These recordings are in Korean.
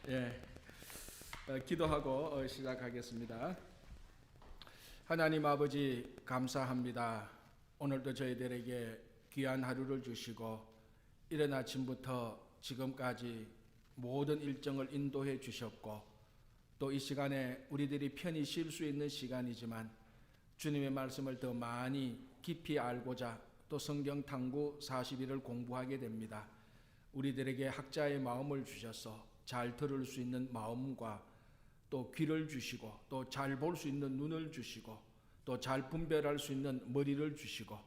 예, 기도하고 시작하겠습니다. 하나님 아버지 감사합니다. 오늘도 저희들에게 귀한 하루를 주시고 이른 아침부터 지금까지 모든 일정을 인도해 주셨고 또 이 시간에 우리들이 편히 쉴 수 있는 시간이지만 주님의 말씀을 더 많이 깊이 알고자 또 성경 탐구 40일을 공부하게 됩니다. 우리들에게 학자의 마음을 주셔서 잘 들을 수 있는 마음과 또 귀를 주시고 또 잘 볼 수 있는 눈을 주시고 또 잘 분별할 수 있는 머리를 주시고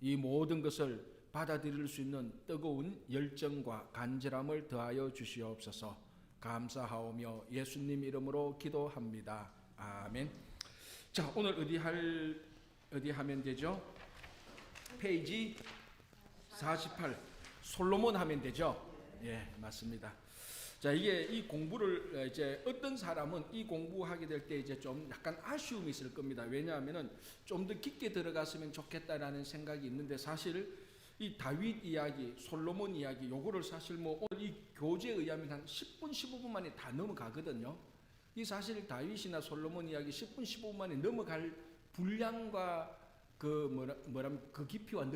이 모든 것을 받아들일 수 있는 뜨거운 열정과 간절함을 더하여 주시옵소서. 감사하오며 예수님 이름으로 기도합니다. 아멘. 자, 오늘 어디 하면 되죠? 페이지 48 솔로몬 하면 되죠? 예, 맞습니다. 자, 이게 이 공부를 이제 어떤 사람은 이 공부하게 될 때 이제 좀 약간 아쉬움이 있을 겁니다. 왜냐하면은 좀 더 깊게 들어갔으면 좋겠다라는 생각이 있는데 사실 이 다윗 이야기, 솔로몬 이야기 요거를 사실 뭐 오늘 이 교재에 의하면 한 10분, 15분 만에 다 넘어가거든요. 이 사실 다윗이나 솔로몬 이야기 10분, 15분 만에 넘어갈 분량과 그 깊이와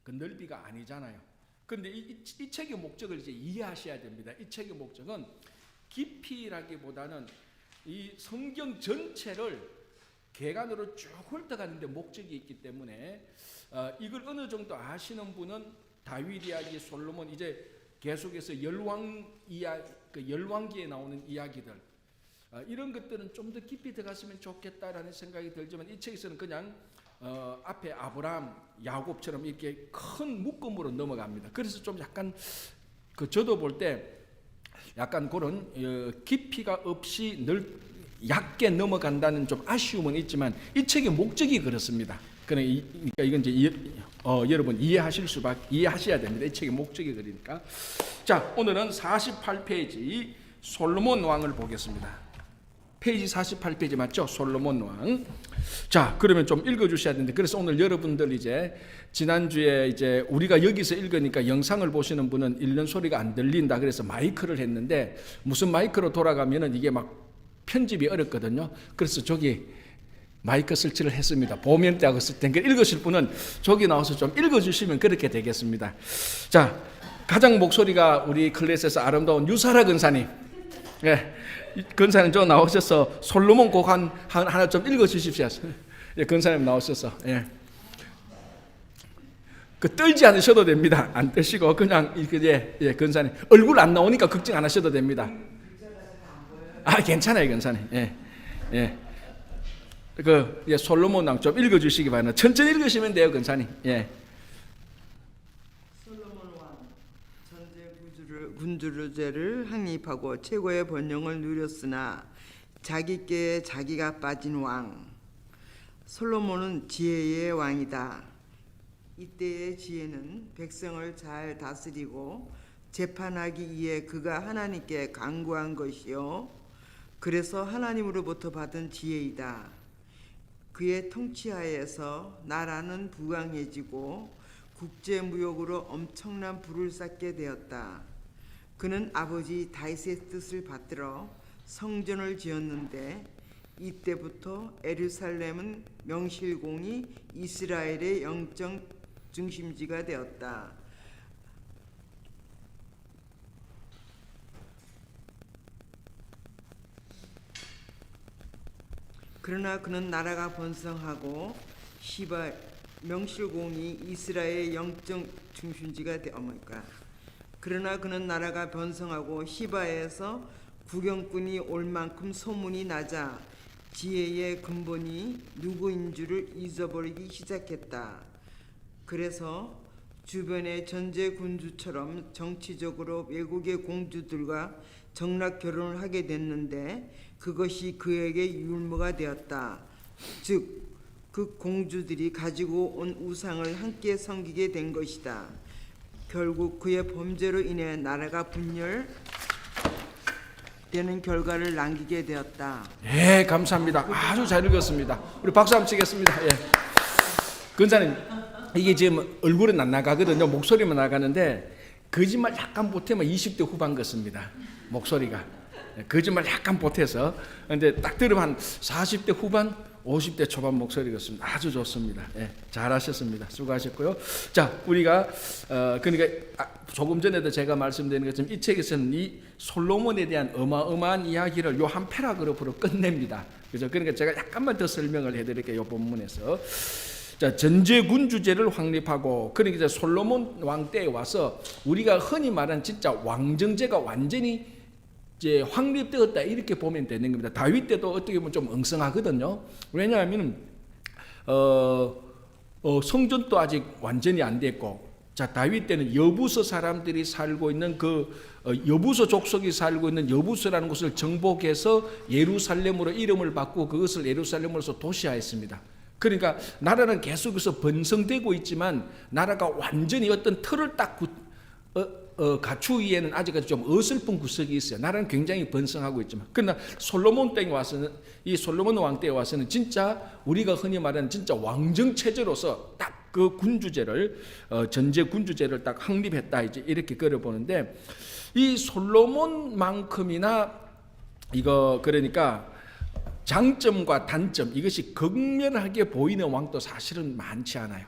넓이가 아니잖아요. 그런데 이 책의 목적을 이제 이해하셔야 됩니다. 이 책의 목적은 깊이라기보다는 이 성경 전체를 개간으로 쭉 훑어가는 데 목적이 있기 때문에 이걸 어느 정도 아시는 분은 다윗 이야기, 솔로몬 이제 계속해서 열왕기에 나오는 이야기들 이런 것들은 좀 더 깊이 들어갔으면 좋겠다라는 생각이 들지만 이 책에서는 그냥 앞에 아브라함, 야곱처럼 이렇게 큰 묶음으로 넘어갑니다. 그래서 좀 약간 저도 볼 때 약간 그런 깊이가 없이 얕게 넘어간다는 좀 아쉬움은 있지만 이 책의 목적이 그렇습니다. 그러니까 이건 이제 여러분 이해하셔야 됩니다. 이 책의 목적이 그러니까. 자, 오늘은 48페이지 솔로몬 왕을 보겠습니다. 페이지 48페이지 맞죠? 솔로몬 왕. 자, 그러면 좀 읽어주셔야 되는데 그래서 오늘 여러분들 이제 지난주에 이제 우리가 여기서 읽으니까 영상을 보시는 분은 읽는 소리가 안 들린다 그래서 마이크를 했는데 무슨 마이크로 돌아가면은 이게 막 편집이 어렵거든요. 그래서 저기 마이크 설치를 했습니다. 보면 때하고 쓸 때 읽으실 분은 저기 나와서 좀 읽어주시면 그렇게 되겠습니다. 자, 가장 목소리가 우리 클래스에서 아름다운 유사라 근사님. 예. 근사님 저 나오셔서 솔로몬 곡 하나 좀 읽어주십시오. 예, 근사님 나오셔서 예. 떨지 않으셔도 됩니다. 안 떨시고 그냥 예, 근사님 얼굴 안 나오니까 걱정 안 하셔도 됩니다. 괜찮아요, 근사님. 예. 솔로몬 왕 좀 읽어주시기 바랍니다. 천천히 읽으시면 돼요, 근사님. 예. 군주제를 확립하고 최고의 번영을 누렸으나 자기께 자기가 빠진 왕. 솔로몬은 지혜의 왕이다. 이때의 지혜는 백성을 잘 다스리고 재판하기 위해 그가 하나님께 간구한 것이요 그래서 하나님으로부터 받은 지혜이다. 그의 통치하에서 나라는 부강해지고 국제무역으로 엄청난 부를 쌓게 되었다. 그는 아버지 다윗의 뜻을 받들어 성전을 지었는데 이때부터 예루살렘은 명실공히 이스라엘의 영적 중심지가 되었다. 그러나 그는 나라가 번성하고 명실공히 이스라엘의 영적 중심지가 그러나 그는 나라가 번성하고 시바에서 구경꾼이 올 만큼 소문이 나자 지혜의 근본이 누구인 줄을 잊어버리기 시작했다. 그래서 주변의 전제 군주처럼 정치적으로 외국의 공주들과 정락 결혼을 하게 됐는데 그것이 그에게 율무가 되었다. 즉, 그 공주들이 가지고 온 우상을 함께 섬기게 된 것이다. 결국 그의 범죄로 인해 나라가 분열되는 결과를 남기게 되었다. 예, 감사합니다. 아주 잘 읽었습니다. 우리 박수 한번 치겠습니다. 예. 근사님, 이게 지금 얼굴은 안 나가거든요. 목소리만 나가는데 거짓말 약간 보태면 20대 후반 같습니다. 목소리가. 거짓말 약간 보태서. 근데 딱 들으면 한 40대 후반 50대 초반 목소리였습니다. 아주 좋습니다. 예, 잘하셨습니다. 수고하셨고요. 자, 우리가 그러니까 조금 전에도 제가 말씀드린 것처럼 이 책에서는 이 솔로몬에 대한 어마어마한 이야기를 요 한 패러그래프로 끝냅니다. 그죠? 그러니까 제가 약간만 더 설명을 해드릴게요. 이 본문에서. 자, 전제군 주제를 확립하고, 그러니까 이제 솔로몬 왕 때에 와서 우리가 흔히 말하는 진짜 왕정제가 완전히 이제 확립되었다 이렇게 보면 되는 겁니다. 다윗 때도 어떻게 보면 좀 엉성하거든요. 왜냐하면 성전도 아직 완전히 안 됐고, 자, 다윗 때는 여부서 사람들이 살고 있는 여부서 족속이 살고 있는 여부서라는 곳을 정복해서 예루살렘으로 이름을 바꾸고 그것을 예루살렘으로서 도시화했습니다. 그러니까 나라는 계속해서 번성되고 있지만 나라가 완전히 어떤 틀을 딱 갖추기에는 아직까지 좀 어설픈 구석이 있어요. 나라는 굉장히 번성하고 있지만. 그러나 솔로몬 때에 와서는, 이 솔로몬 왕 때에 와서는 진짜 우리가 흔히 말하는 진짜 왕정 체제로서 딱 그 군주제를 전제 군주제를 딱 확립했다, 이제 이렇게 그려보는데, 이 솔로몬만큼이나 이거 그러니까 장점과 단점, 이것이 극명하게 보이는 왕도 사실은 많지 않아요.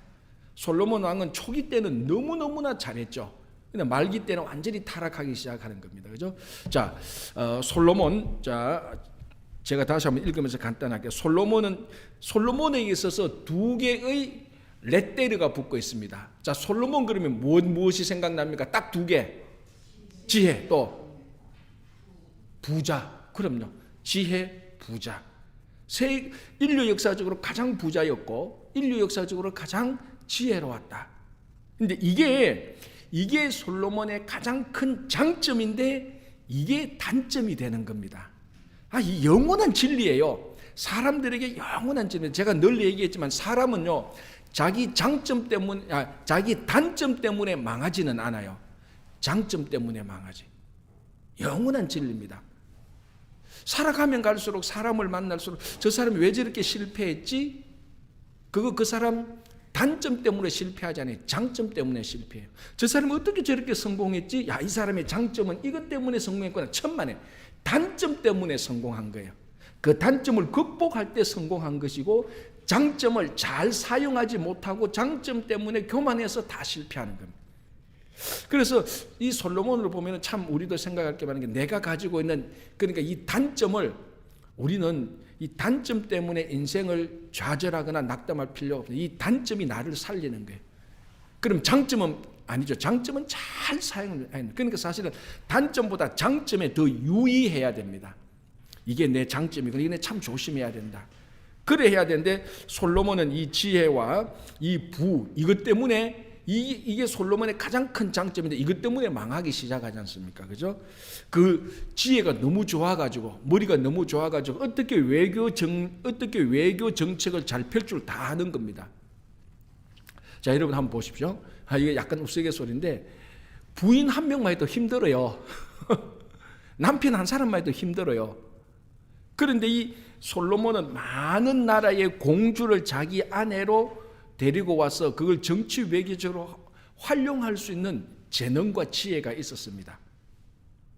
솔로몬 왕은 초기 때는 너무너무나 잘했죠. 근데 말기 때는 완전히 타락하기 시작하는 겁니다. 그죠? 자, 솔로몬, 자, 제가 다시 한번 읽으면서 간단하게, 솔로몬에게 있어서 두 개의 레테르가 붙고 있습니다. 자, 솔로몬 그러면 무엇이 생각납니까? 딱 두 개. 지혜, 또 부자. 그럼요. 지혜, 부자. 인류 역사적으로 가장 부자였고 인류 역사적으로 가장 지혜로웠다. 근데 이게 솔로몬의 가장 큰 장점인데 이게 단점이 되는 겁니다. 이 영원한 진리예요. 사람들에게 영원한 진리. 제가 늘 얘기했지만 사람은요, 자기 단점 때문에 망하지는 않아요. 장점 때문에 망하지. 영원한 진리입니다. 살아가면 갈수록 사람을 만날수록 저 사람이 왜 저렇게 실패했지? 그 사람 단점 때문에 실패하지 않아요. 장점 때문에 실패해요. 저 사람이 어떻게 저렇게 성공했지? 이 사람의 장점은 이것 때문에 성공했구나. 천만에. 단점 때문에 성공한 거예요. 그 단점을 극복할 때 성공한 것이고, 장점을 잘 사용하지 못하고 장점 때문에 교만해서 다 실패하는 겁니다. 그래서 이 솔로몬을 보면 참 우리도 생각할 게 많은 게, 내가 가지고 있는, 그러니까 이 단점을, 우리는 이 단점 때문에 인생을 좌절하거나 낙담할 필요가 없어요. 이 단점이 나를 살리는 거예요. 그럼 장점은 아니죠. 장점은 잘 사용을 해야 돼요. 그러니까 사실은 단점보다 장점에 더 유의해야 됩니다. 이게 내 장점이고 이게 참 조심해야 된다. 그래 해야 되는데, 솔로몬은 이 지혜와 이 이것 때문에, 이게 솔로몬의 가장 큰 장점인데 이것 때문에 망하기 시작하지 않습니까? 그죠? 그 지혜가 너무 좋아가지고, 머리가 너무 좋아가지고 어떻게 외교 정책을 잘 펼 줄 다 아는 겁니다. 자, 여러분 한번 보십시오. 이게 약간 우스갯소리인데, 부인 한 명만 해도 힘들어요. 남편 한 사람만 해도 힘들어요. 그런데 이 솔로몬은 많은 나라의 공주를 자기 아내로 데리고 와서 그걸 정치 외교적으로 활용할 수 있는 재능과 지혜가 있었습니다.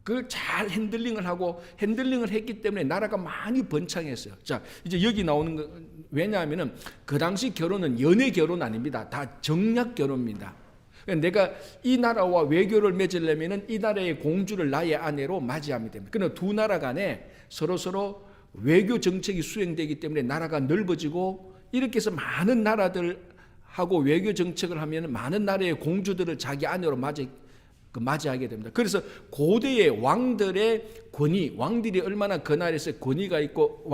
그걸 잘 핸들링을 했기 때문에 나라가 많이 번창했어요. 자, 이제 여기 나오는 거, 왜냐하면은 그 당시 결혼은 연애 결혼 아닙니다. 다 정략 결혼입니다. 내가 이 나라와 외교를 맺으려면은 이 나라의 공주를 나의 아내로 맞이하면 됩니다. 그러나 두 나라 간에 서로 외교 정책이 수행되기 때문에 나라가 넓어지고, 이렇게 해서 많은 나라들하고 외교 정책을 하면 많은 나라의 공주들을 자기 아내로 맞이하게 됩니다. 그래서 고대의 왕들의 권위, 왕들이 얼마나 그 나라에서 권위가 있고,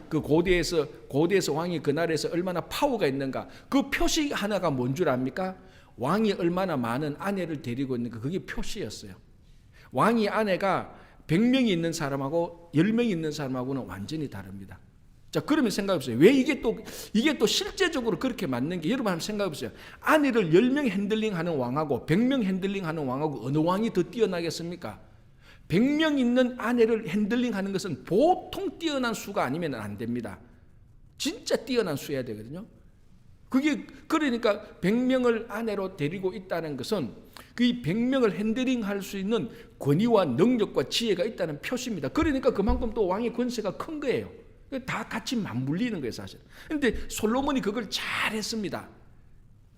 고대에서 왕이 그 나라에서 얼마나 파워가 있는가, 그 표시 하나가 뭔 줄 압니까? 왕이 얼마나 많은 아내를 데리고 있는가, 그게 표시였어요. 왕이 아내가 100명이 있는 사람하고 10명이 있는 사람하고는 완전히 다릅니다. 자, 그러면 생각해보세요. 왜 이게 또 실제적으로 그렇게 맞는 게, 여러분 한번 생각해보세요. 아내를 10명 핸들링하는 왕하고 100명 핸들링하는 왕하고 어느 왕이 더 뛰어나겠습니까? 100명 있는 아내를 핸들링하는 것은 보통 뛰어난 수가 아니면 안 됩니다. 진짜 뛰어난 수여야 되거든요. 그게 그러니까 100명을 아내로 데리고 있다는 것은 그 100명을 핸들링할 수 있는 권위와 능력과 지혜가 있다는 표시입니다. 그러니까 그만큼 또 왕의 권세가 큰 거예요. 다 같이 맞물리는 거예요, 사실. 그런데 솔로몬이 그걸 잘했습니다.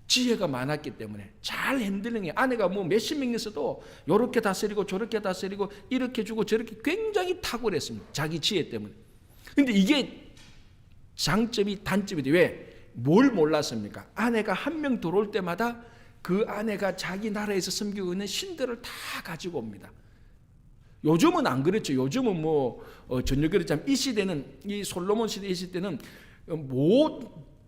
지혜가 많았기 때문에 잘 핸들링해. 아내가 뭐 몇십 명 있어도 이렇게 다스리고 저렇게 다스리고 이렇게 주고 저렇게 굉장히 탁월했습니다. 자기 지혜 때문에. 근데 이게 장점이 단점이 왜? 뭘 몰랐습니까? 아내가 한 명 들어올 때마다 그 아내가 자기 나라에서 섬기고 있는 신들을 다 가지고 옵니다. 요즘은 안 그렇죠. 요즘은 전혀 그렇지 않지만 이 시대는, 이 솔로몬 시대 이 시대는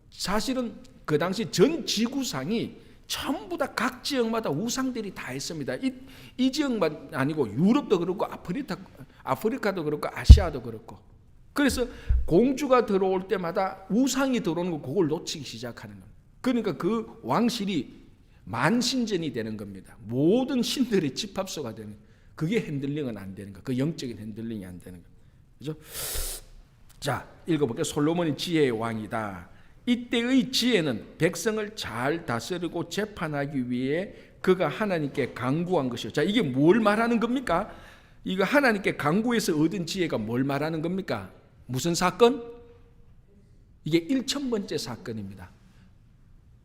사실은 그 당시 전 지구상이 전부 다 각 지역마다 우상들이 다 있습니다. 이 지역만 아니고 유럽도 그렇고 아프리카도 그렇고 아시아도 그렇고. 그래서 공주가 들어올 때마다 우상이 들어오는 거 그걸 놓치기 시작하는 겁니다. 그러니까 그 왕실이 만신전이 되는 겁니다. 모든 신들의 집합소가 되는 거예요. 그게 핸들링은 안 되는 거예요. 그 영적인 핸들링이 안 되는 거예요. 그죠? 자, 읽어볼게요. 솔로몬이 지혜의 왕이다. 이때의 지혜는 백성을 잘 다스리고 재판하기 위해 그가 하나님께 간구한 것이요. 자, 이게 뭘 말하는 겁니까? 이거 하나님께 간구해서 얻은 지혜가 뭘 말하는 겁니까? 무슨 사건? 이게 1000번째 사건입니다.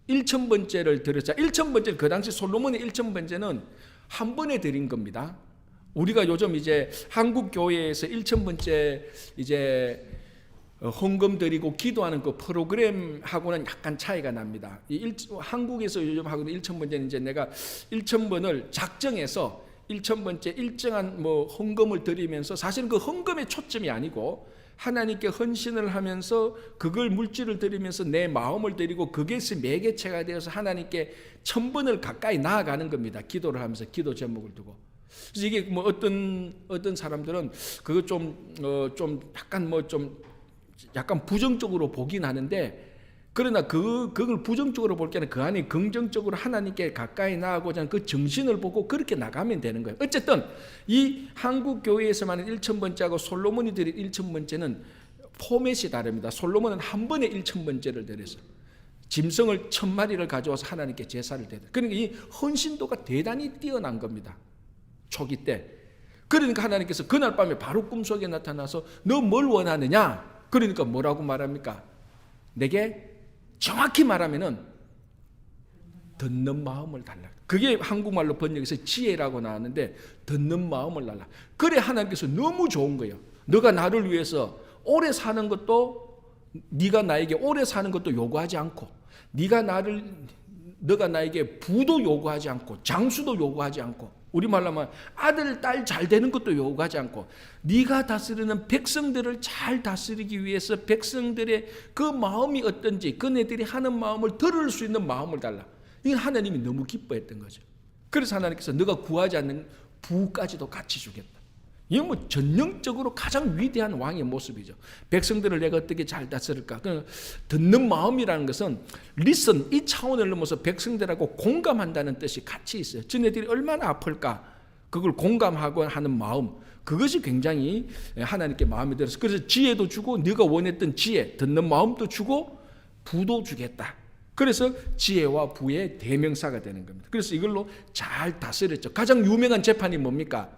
1000번째를 드렸자. 1000번째, 그 당시 솔로몬의 1000번째는 한 번에 드린 겁니다. 우리가 요즘 이제 한국 교회에서 1000번째 이제 헌금 드리고 기도하는 그 프로그램하고는 약간 차이가 납니다. 한국에서 요즘 하고는 1000번째는 이제 내가 1000번을 작정해서 1000번째 일정한 헌금을 드리면서 사실은 그 헌금의 초점이 아니고 하나님께 헌신을 하면서 그걸 물질을 드리면서 내 마음을 드리고 그것이 매개체가 되어서 하나님께 1000번을 가까이 나아가는 겁니다. 기도를 하면서 기도 제목을 두고. 그래서 이게 어떤 사람들은 그거 약간 부정적으로 보긴 하는데, 그러나 그걸 부정적으로 볼 게 아니라 그 안에 긍정적으로 하나님께 가까이 나아가고자 하는 그 정신을 보고 그렇게 나가면 되는 거예요. 어쨌든 이 한국 교회에서만 1000번째하고 솔로몬이 드린 1000번째는 포맷이 다릅니다. 솔로몬은 한 번에 1000번째를 드렸어요. 짐승을 1000마리를 가져와서 하나님께 제사를 드렸어요. 그러니까 이 헌신도가 대단히 뛰어난 겁니다. 초기 때. 그러니까 하나님께서 그날 밤에 바로 꿈속에 나타나서 너 뭘 원하느냐? 그러니까 뭐라고 말합니까? 내게 정확히 말하면은 듣는 마음을 달라. 그게 한국말로 번역해서 지혜라고 나왔는데 듣는 마음을 달라. 그래 하나님께서 너무 좋은 거예요. 너가 나를 위해서 오래 사는 것도, 네가 나에게 오래 사는 것도 요구하지 않고, 너가 나에게 부도 요구하지 않고, 장수도 요구하지 않고, 우리말로 하면 아들, 딸 잘 되는 것도 요구하지 않고, 네가 다스리는 백성들을 잘 다스리기 위해서 백성들의 그 마음이 어떤지, 그네들이 하는 마음을 들을 수 있는 마음을 달라. 이건 하나님이 너무 기뻐했던 거죠. 그래서 하나님께서 너가 구하지 않는 부까지도 같이 주겠다. 이건 전형적으로 가장 위대한 왕의 모습이죠. 백성들을 내가 어떻게 잘 다스릴까? 듣는 마음이라는 것은 listen, 이 차원을 넘어서 백성들하고 공감한다는 뜻이 같이 있어요. 저네들이 얼마나 아플까? 그걸 공감하고 하는 마음, 그것이 굉장히 하나님께 마음에 들어서, 그래서 지혜도 주고 네가 원했던 지혜, 듣는 마음도 주고 부도 주겠다. 그래서 지혜와 부의 대명사가 되는 겁니다. 그래서 이걸로 잘 다스렸죠. 가장 유명한 재판이 뭡니까?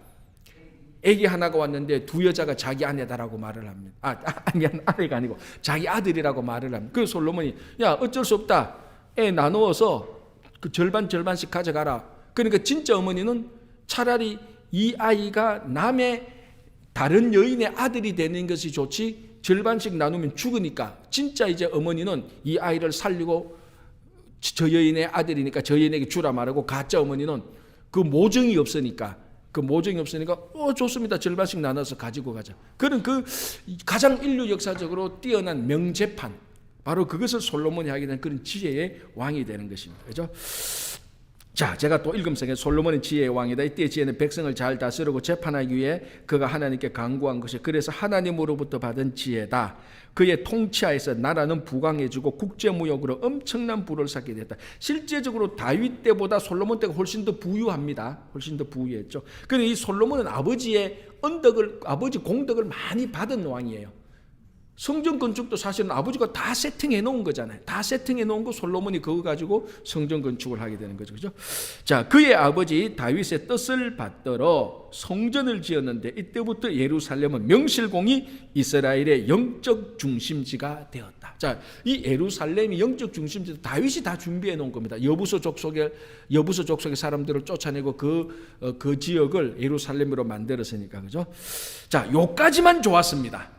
애기 하나가 왔는데 두 여자가 자기 아내다라고 말을 합니다. 아내가 아니고 자기 아들이라고 말을 합니다. 그래서 솔로몬이 야 어쩔 수 없다. 애 나누어서 그 절반씩 가져가라. 그러니까 진짜 어머니는 차라리 이 아이가 남의 다른 여인의 아들이 되는 것이 좋지, 절반씩 나누면 죽으니까 진짜 이제 어머니는 이 아이를 살리고 저 여인의 아들이니까 저 여인에게 주라 말하고, 가짜 어머니는 그 모정이 없으니까 좋습니다. 절반씩 나눠서 가지고 가자. 그런 그 가장 인류 역사적으로 뛰어난 명재판, 바로 그것을 솔로몬이 하게 된 그런 지혜의 왕이 되는 것입니다. 그렇죠? 자, 제가 또 읽음성에 솔로몬의 지혜의 왕이다. 이때 지혜는 백성을 잘 다스리고 재판하기 위해 그가 하나님께 간구한 것이, 그래서 하나님으로부터 받은 지혜다. 그의 통치하에서 나라는 부강해지고 국제무역으로 엄청난 부를 쌓게 됐다. 실제적으로 다윗 때보다 솔로몬 때가 훨씬 더 부유합니다. 훨씬 더 부유했죠. 그런데 이 솔로몬은 아버지 공덕을 많이 받은 왕이에요. 성전 건축도 사실은 아버지가 다 세팅해 놓은 거잖아요. 다 세팅해 놓은 거 솔로몬이 그거 가지고 성전 건축을 하게 되는 거죠. 그죠? 자, 그의 아버지 다윗의 뜻을 받들어 성전을 지었는데 이때부터 예루살렘은 명실공히 이스라엘의 영적 중심지가 되었다. 자, 이 예루살렘이 영적 중심지 다윗이 다 준비해 놓은 겁니다. 여부서 족속의 사람들을 쫓아내고 그 지역을 예루살렘으로 만들었으니까. 그죠? 자, 요까지만 좋았습니다.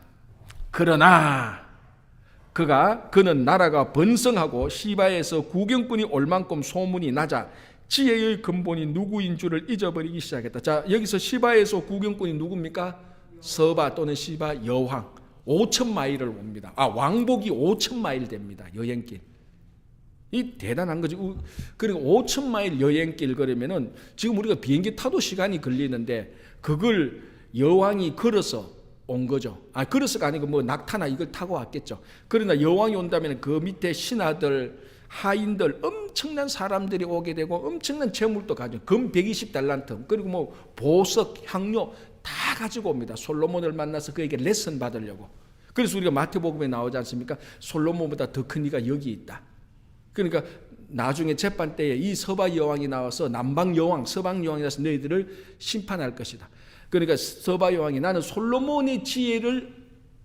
그러나 그는 나라가 번성하고 시바에서 구경꾼이 올 만큼 소문이 나자 지혜의 근본이 누구인 줄을 잊어버리기 시작했다. 자, 여기서 시바에서 구경꾼이 누굽니까? 서바 또는 시바 여왕. 5,000마일을 옵니다. 왕복이 5,000마일 됩니다. 여행길. 이 대단한 거죠. 그리고 5,000마일 여행길 그러면은 지금 우리가 비행기 타도 시간이 걸리는데 그걸 여왕이 걸어서 온 거죠. 걸어서가 아니고 뭐 낙타나 이걸 타고 왔겠죠. 그러나 여왕이 온다면 그 밑에 신하들, 하인들, 엄청난 사람들이 오게 되고 엄청난 재물도 가지고 금 120달란트 그리고 뭐 보석, 향료 다 가지고 옵니다. 솔로몬을 만나서 그에게 레슨 받으려고. 그래서 우리가 마태복음에 나오지 않습니까? 솔로몬보다 더 큰 이가 여기 있다. 그러니까 나중에 재판 때에 이 서바 여왕이 나와서 남방 여왕, 서방 여왕이 나와서 너희들을 심판할 것이다. 그러니까 서바 여왕이 나는 솔로몬의 지혜를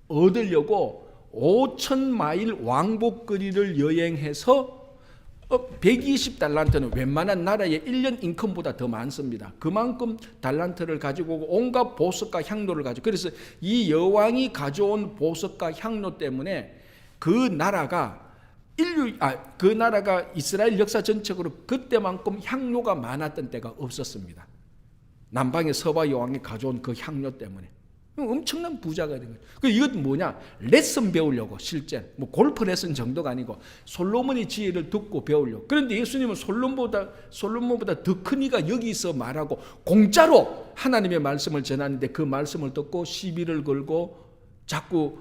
얻으려고 5,000마일 왕복거리를 여행해서 120달란트는 웬만한 나라의 1년 인컴보다 더 많습니다. 그만큼 달란트를 가지고 오고 온갖 보석과 향료를 가지고 그래서 이 여왕이 가져온 보석과 향료 때문에 그 나라가 이스라엘 역사 전체적으로 그때만큼 향료가 많았던 때가 없었습니다. 남방의 서바 여왕이 가져온 그 향료 때문에 엄청난 부자가 된 거예요. 이것은 뭐냐? 레슨 배우려고 실제 뭐 골프 레슨 정도가 아니고 솔로몬의 지혜를 듣고 배우려고. 그런데 예수님은 솔로몬보다 더 큰 이가 여기 있어 말하고 공짜로 하나님의 말씀을 전하는데 그 말씀을 듣고 시비를 걸고 자꾸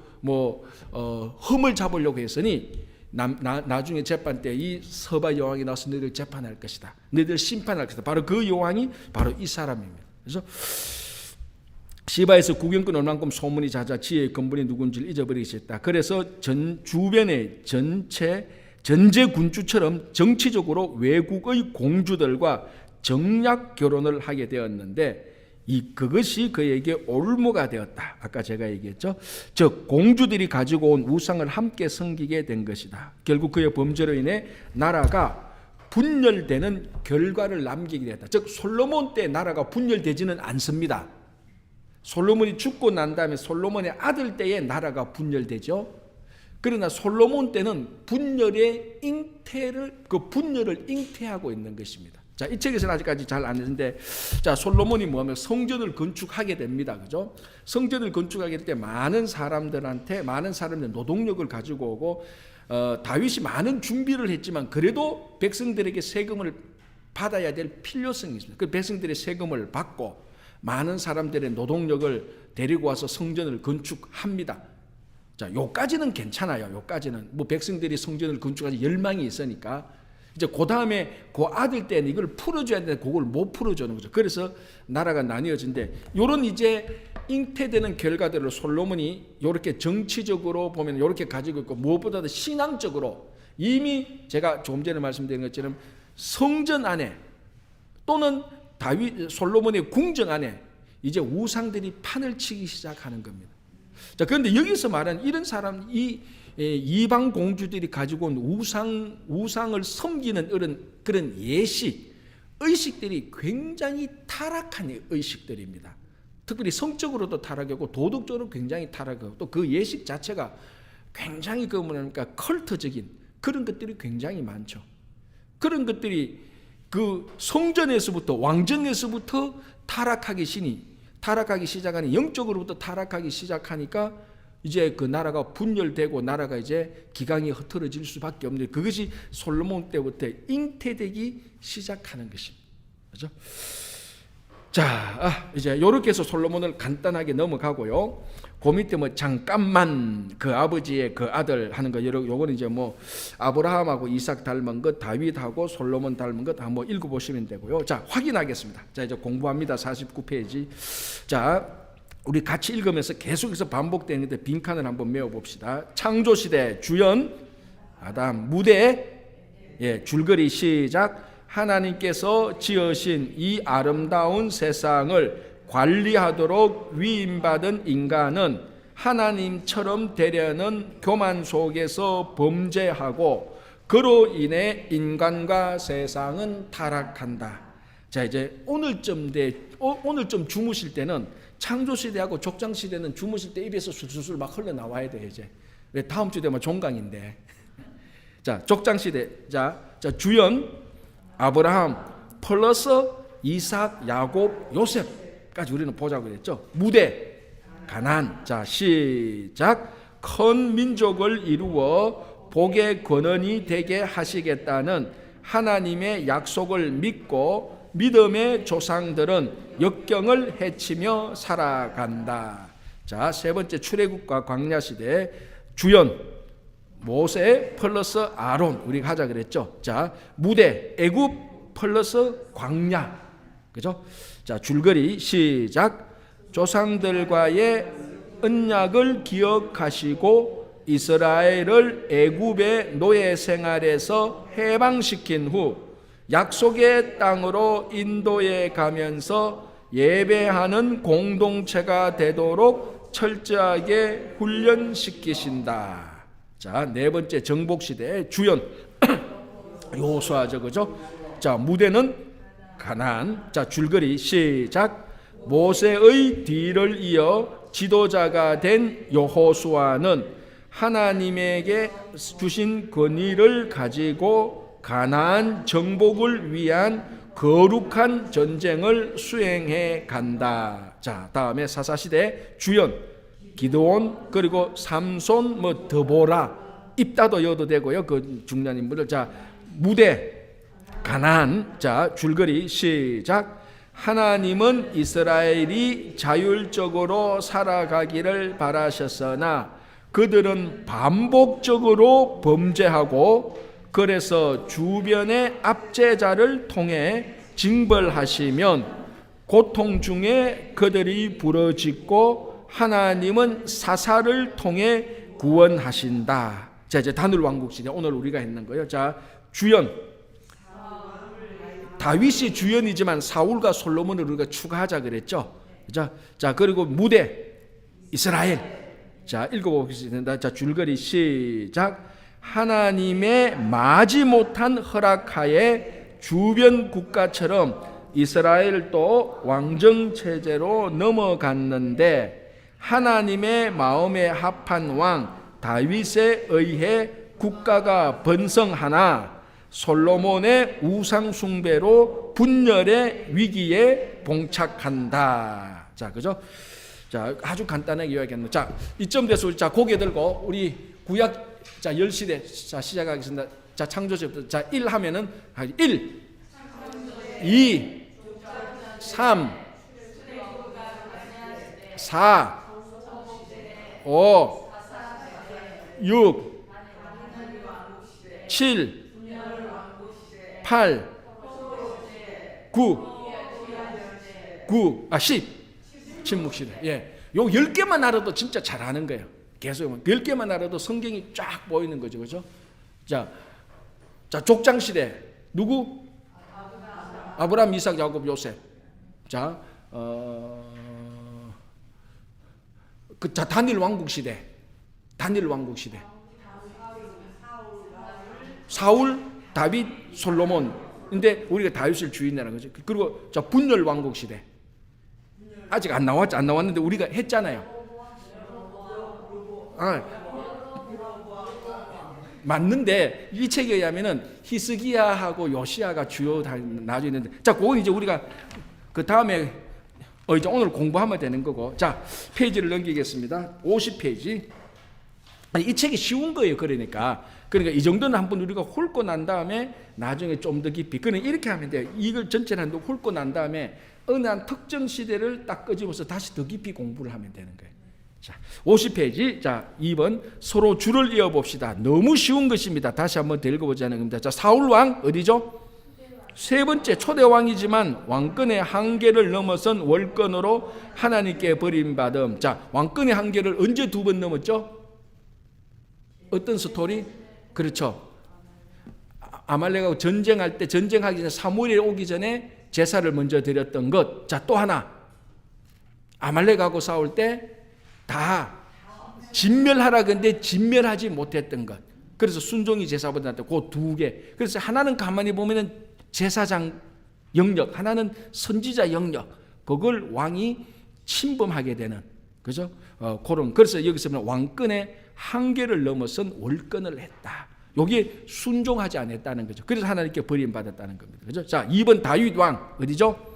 흠을 잡으려고 했으니 나중에 재판 때 이 서바 여왕이 나와서 너희들 재판할 것이다. 너희들 심판할 것이다. 바로 그 여왕이 바로 이 사람입니다. 그래서 시바에서 구경꾼 올 만큼 소문이 자자 지혜의 근본이 누군지를 잊어버리기 시작했다. 그래서 주변의 전제 군주처럼 정치적으로 외국의 공주들과 정략 결혼을 하게 되었는데 그것이 그에게 올무가 되었다. 아까 제가 얘기했죠. 즉 공주들이 가지고 온 우상을 함께 섬기게 된 것이다. 결국 그의 범죄로 인해 나라가 분열되는 결과를 남기게 되었다. 즉 솔로몬 때 나라가 분열되지는 않습니다. 솔로몬이 죽고 난 다음에 솔로몬의 아들 때에 나라가 분열되죠. 그러나 솔로몬 때는 분열을 잉태하고 있는 것입니다. 자, 이 책에서는 아직까지 잘 안 했는데, 자, 솔로몬이 뭐하면 성전을 건축하게 됩니다. 그죠? 성전을 건축하게 될 때 많은 사람들 노동력을 가지고 오고, 다윗이 많은 준비를 했지만, 그래도 백성들에게 세금을 받아야 될 필요성이 있습니다. 그 백성들의 세금을 받고, 많은 사람들의 노동력을 데리고 와서 성전을 건축합니다. 자, 요까지는 괜찮아요. 요까지는. 백성들이 성전을 건축하지 열망이 있으니까. 이제 그 다음에 그 아들 때는 이걸 풀어줘야 되는데 그걸 못 풀어주는 거죠. 그래서 나라가 나뉘어진데 요런 이제 잉태되는 결과들을 솔로몬이 요렇게 정치적으로 보면 요렇게 가지고 있고 무엇보다도 신앙적으로 이미 제가 조금 전에 말씀드린 것처럼 성전 안에 또는 솔로몬의 궁정 안에 이제 우상들이 판을 치기 시작하는 겁니다. 자, 그런데 여기서 말하는 이런 사람, 이방 공주들이 가지고 온 우상을 섬기는 그런 의식들이 굉장히 타락한 의식들입니다. 특별히 성적으로도 타락하고 도덕적으로 굉장히 타락하고 또 그 예식 자체가 굉장히 컬트적인 그런 것들이 굉장히 많죠. 그런 것들이 그 성전에서부터 왕정에서부터 타락하기 시작하니 영적으로부터 타락하기 시작하니까 이제 그 나라가 분열되고 나라가 이제 기강이 흐트러질 수밖에 없는 그것이 솔로몬 때부터 잉태되기 시작하는 것입니다. 그렇죠? 자, 이제 이렇게 해서 솔로몬을 간단하게 넘어가고요. 그 밑에 잠깐만 그 아버지의 그 아들 하는 거 요거는 이제 아브라함하고 이삭 닮은 것, 다윗하고 솔로몬 닮은 것 한번 읽어보시면 되고요. 자, 확인하겠습니다. 자, 이제 공부합니다. 49페이지. 자, 우리 같이 읽으면서 계속해서 반복되는데 빈칸을 한번 메워봅시다. 창조시대 주연 아담, 무대 줄거리 시작. 하나님께서 지으신 이 아름다운 세상을 관리하도록 위임받은 인간은 하나님처럼 되려는 교만 속에서 범죄하고 그로 인해 인간과 세상은 타락한다. 자, 이제 오늘쯤 주무실 때는 창조시대하고 족장시대는 주무실 때 입에서 술술 막 흘러나와야 돼. 이제 왜 다음 주 되면 종강인데. 자, 족장시대. 자 주연 아브라함 플러스 이삭, 야곱, 요셉까지 우리는 보자고 그랬죠. 무대 가나안. 자, 시작. 큰 민족을 이루어 복의 근원이 되게 하시겠다는 하나님의 약속을 믿고 믿음의 조상들은 역경을 헤치며 살아간다. 자, 세 번째 출애굽과 광야 시대 주연 모세 플러스 아론 우리가 하자 그랬죠. 자, 무대 애굽 플러스 광야. 그죠? 자, 줄거리 시작. 조상들과의 언약을 기억하시고 이스라엘을 애굽의 노예 생활에서 해방시킨 후 약속의 땅으로 인도해 가면서 예배하는 공동체가 되도록 철저하게 훈련시키신다. 자, 네 번째 정복시대 주연 여호수아죠, 그죠? 자, 무대는 가나안. 자, 줄거리 시작. 모세의 뒤를 이어 지도자가 된 여호수아는 하나님에게 주신 권위를 가지고 가나안 정복을 위한 거룩한 전쟁을 수행해 간다. 자, 다음에 사사시대 주연 기드온 그리고 삼손 드보라 입다도 여도 되고요. 그 중요한 인물들. 자, 무대 가나안. 자, 줄거리 시작. 하나님은 이스라엘이 자율적으로 살아가기를 바라셨으나 그들은 반복적으로 범죄하고 그래서 주변의 압제자를 통해 징벌하시면 고통 중에 그들이 부르짖고 하나님은 사사를 통해 구원하신다. 자, 이제 다늘 왕국 시대 오늘 우리가 했는 거예요. 자, 주연 다윗이 주연이지만 사울과 솔로몬을 우리가 추가하자 그랬죠. 자, 그리고 무대 이스라엘. 자, 읽어보겠습니다. 자, 줄거리 시작. 하나님의 마지못한 허락하에 주변 국가처럼 이스라엘도 왕정 체제로 넘어갔는데 하나님의 마음에 합한 왕 다윗에 의해 국가가 번성하나 솔로몬의 우상 숭배로 분열의 위기에 봉착한다. 자, 그죠? 자, 아주 간단하게 요약했는. 자, 이쯤 돼서 자, 고개 들고 우리 구약 자, 열시대 자, 시작하겠습니다. 자, 창조시부터 자, 1 하면은 1 2 3 4 5 6 7 8 9 10 침묵시대. 예. 요 10개만 알아도 진짜 잘하는 거예요. 계속 10개만 알아도 성경이 쫙 보이는 거죠. 그죠? 자, 족장시대 누구? 아브라함, 이삭, 야곱, 요셉. 자, 자, 다니엘 왕국 시대. 사울, 다윗, 솔로몬. 근데 우리가 다윗을 주인이라는 거죠. 그리고 자, 분열 왕국 시대. 아직 안 나왔는데 우리가 했잖아요. 맞는데 이 책에 의하면은 히스기야하고 요시야가 주요 나중에 있는데, 자, 그건 이제 우리가 그 다음에 이제 오늘 공부하면 되는 거고. 자, 페이지를 넘기겠습니다. 50페이지. 이 책이 쉬운 거예요. 그러니까 이 정도는 한번 우리가 훑고 난 다음에 나중에 좀 더 깊이. 그러니까 이렇게 하면 돼요. 이걸 전체를 한번 훑고 난 다음에 어느 한 특정 시대를 딱 끄집어서 다시 더 깊이 공부를 하면 되는 거예요. 자, 50페이지. 자, 2번 서로 줄을 이어봅시다. 너무 쉬운 것입니다. 다시 한번 더 읽어보자는 겁니다. 자, 사울 왕 어디죠? 세 번째 초대 왕이지만 왕권의 한계를 넘어선 월권으로 하나님께 버림받음. 자, 왕권의 한계를 언제 두 번 넘었죠? 어떤 스토리? 그렇죠. 아말렉하고 전쟁할 때, 전쟁하기 전에 사무엘이 오기 전에 제사를 먼저 드렸던 것. 자, 또 하나. 아말렉하고 싸울 때 다 진멸하라 근데 진멸하지 못했던 것. 그래서 순종이 제사보다 그 두 개. 그래서 하나는 가만히 보면은 제사장 영역, 하나는 선지자 영역. 그걸 왕이 침범하게 되는, 그죠? 그런. 그래서 여기서 보면 왕권의 한계를 넘어선 월권을 했다. 여기에 순종하지 않았다는 거죠. 그래서 하나님께 버림받았다는 겁니다. 그죠? 자, 2번 다윗 왕 어디죠?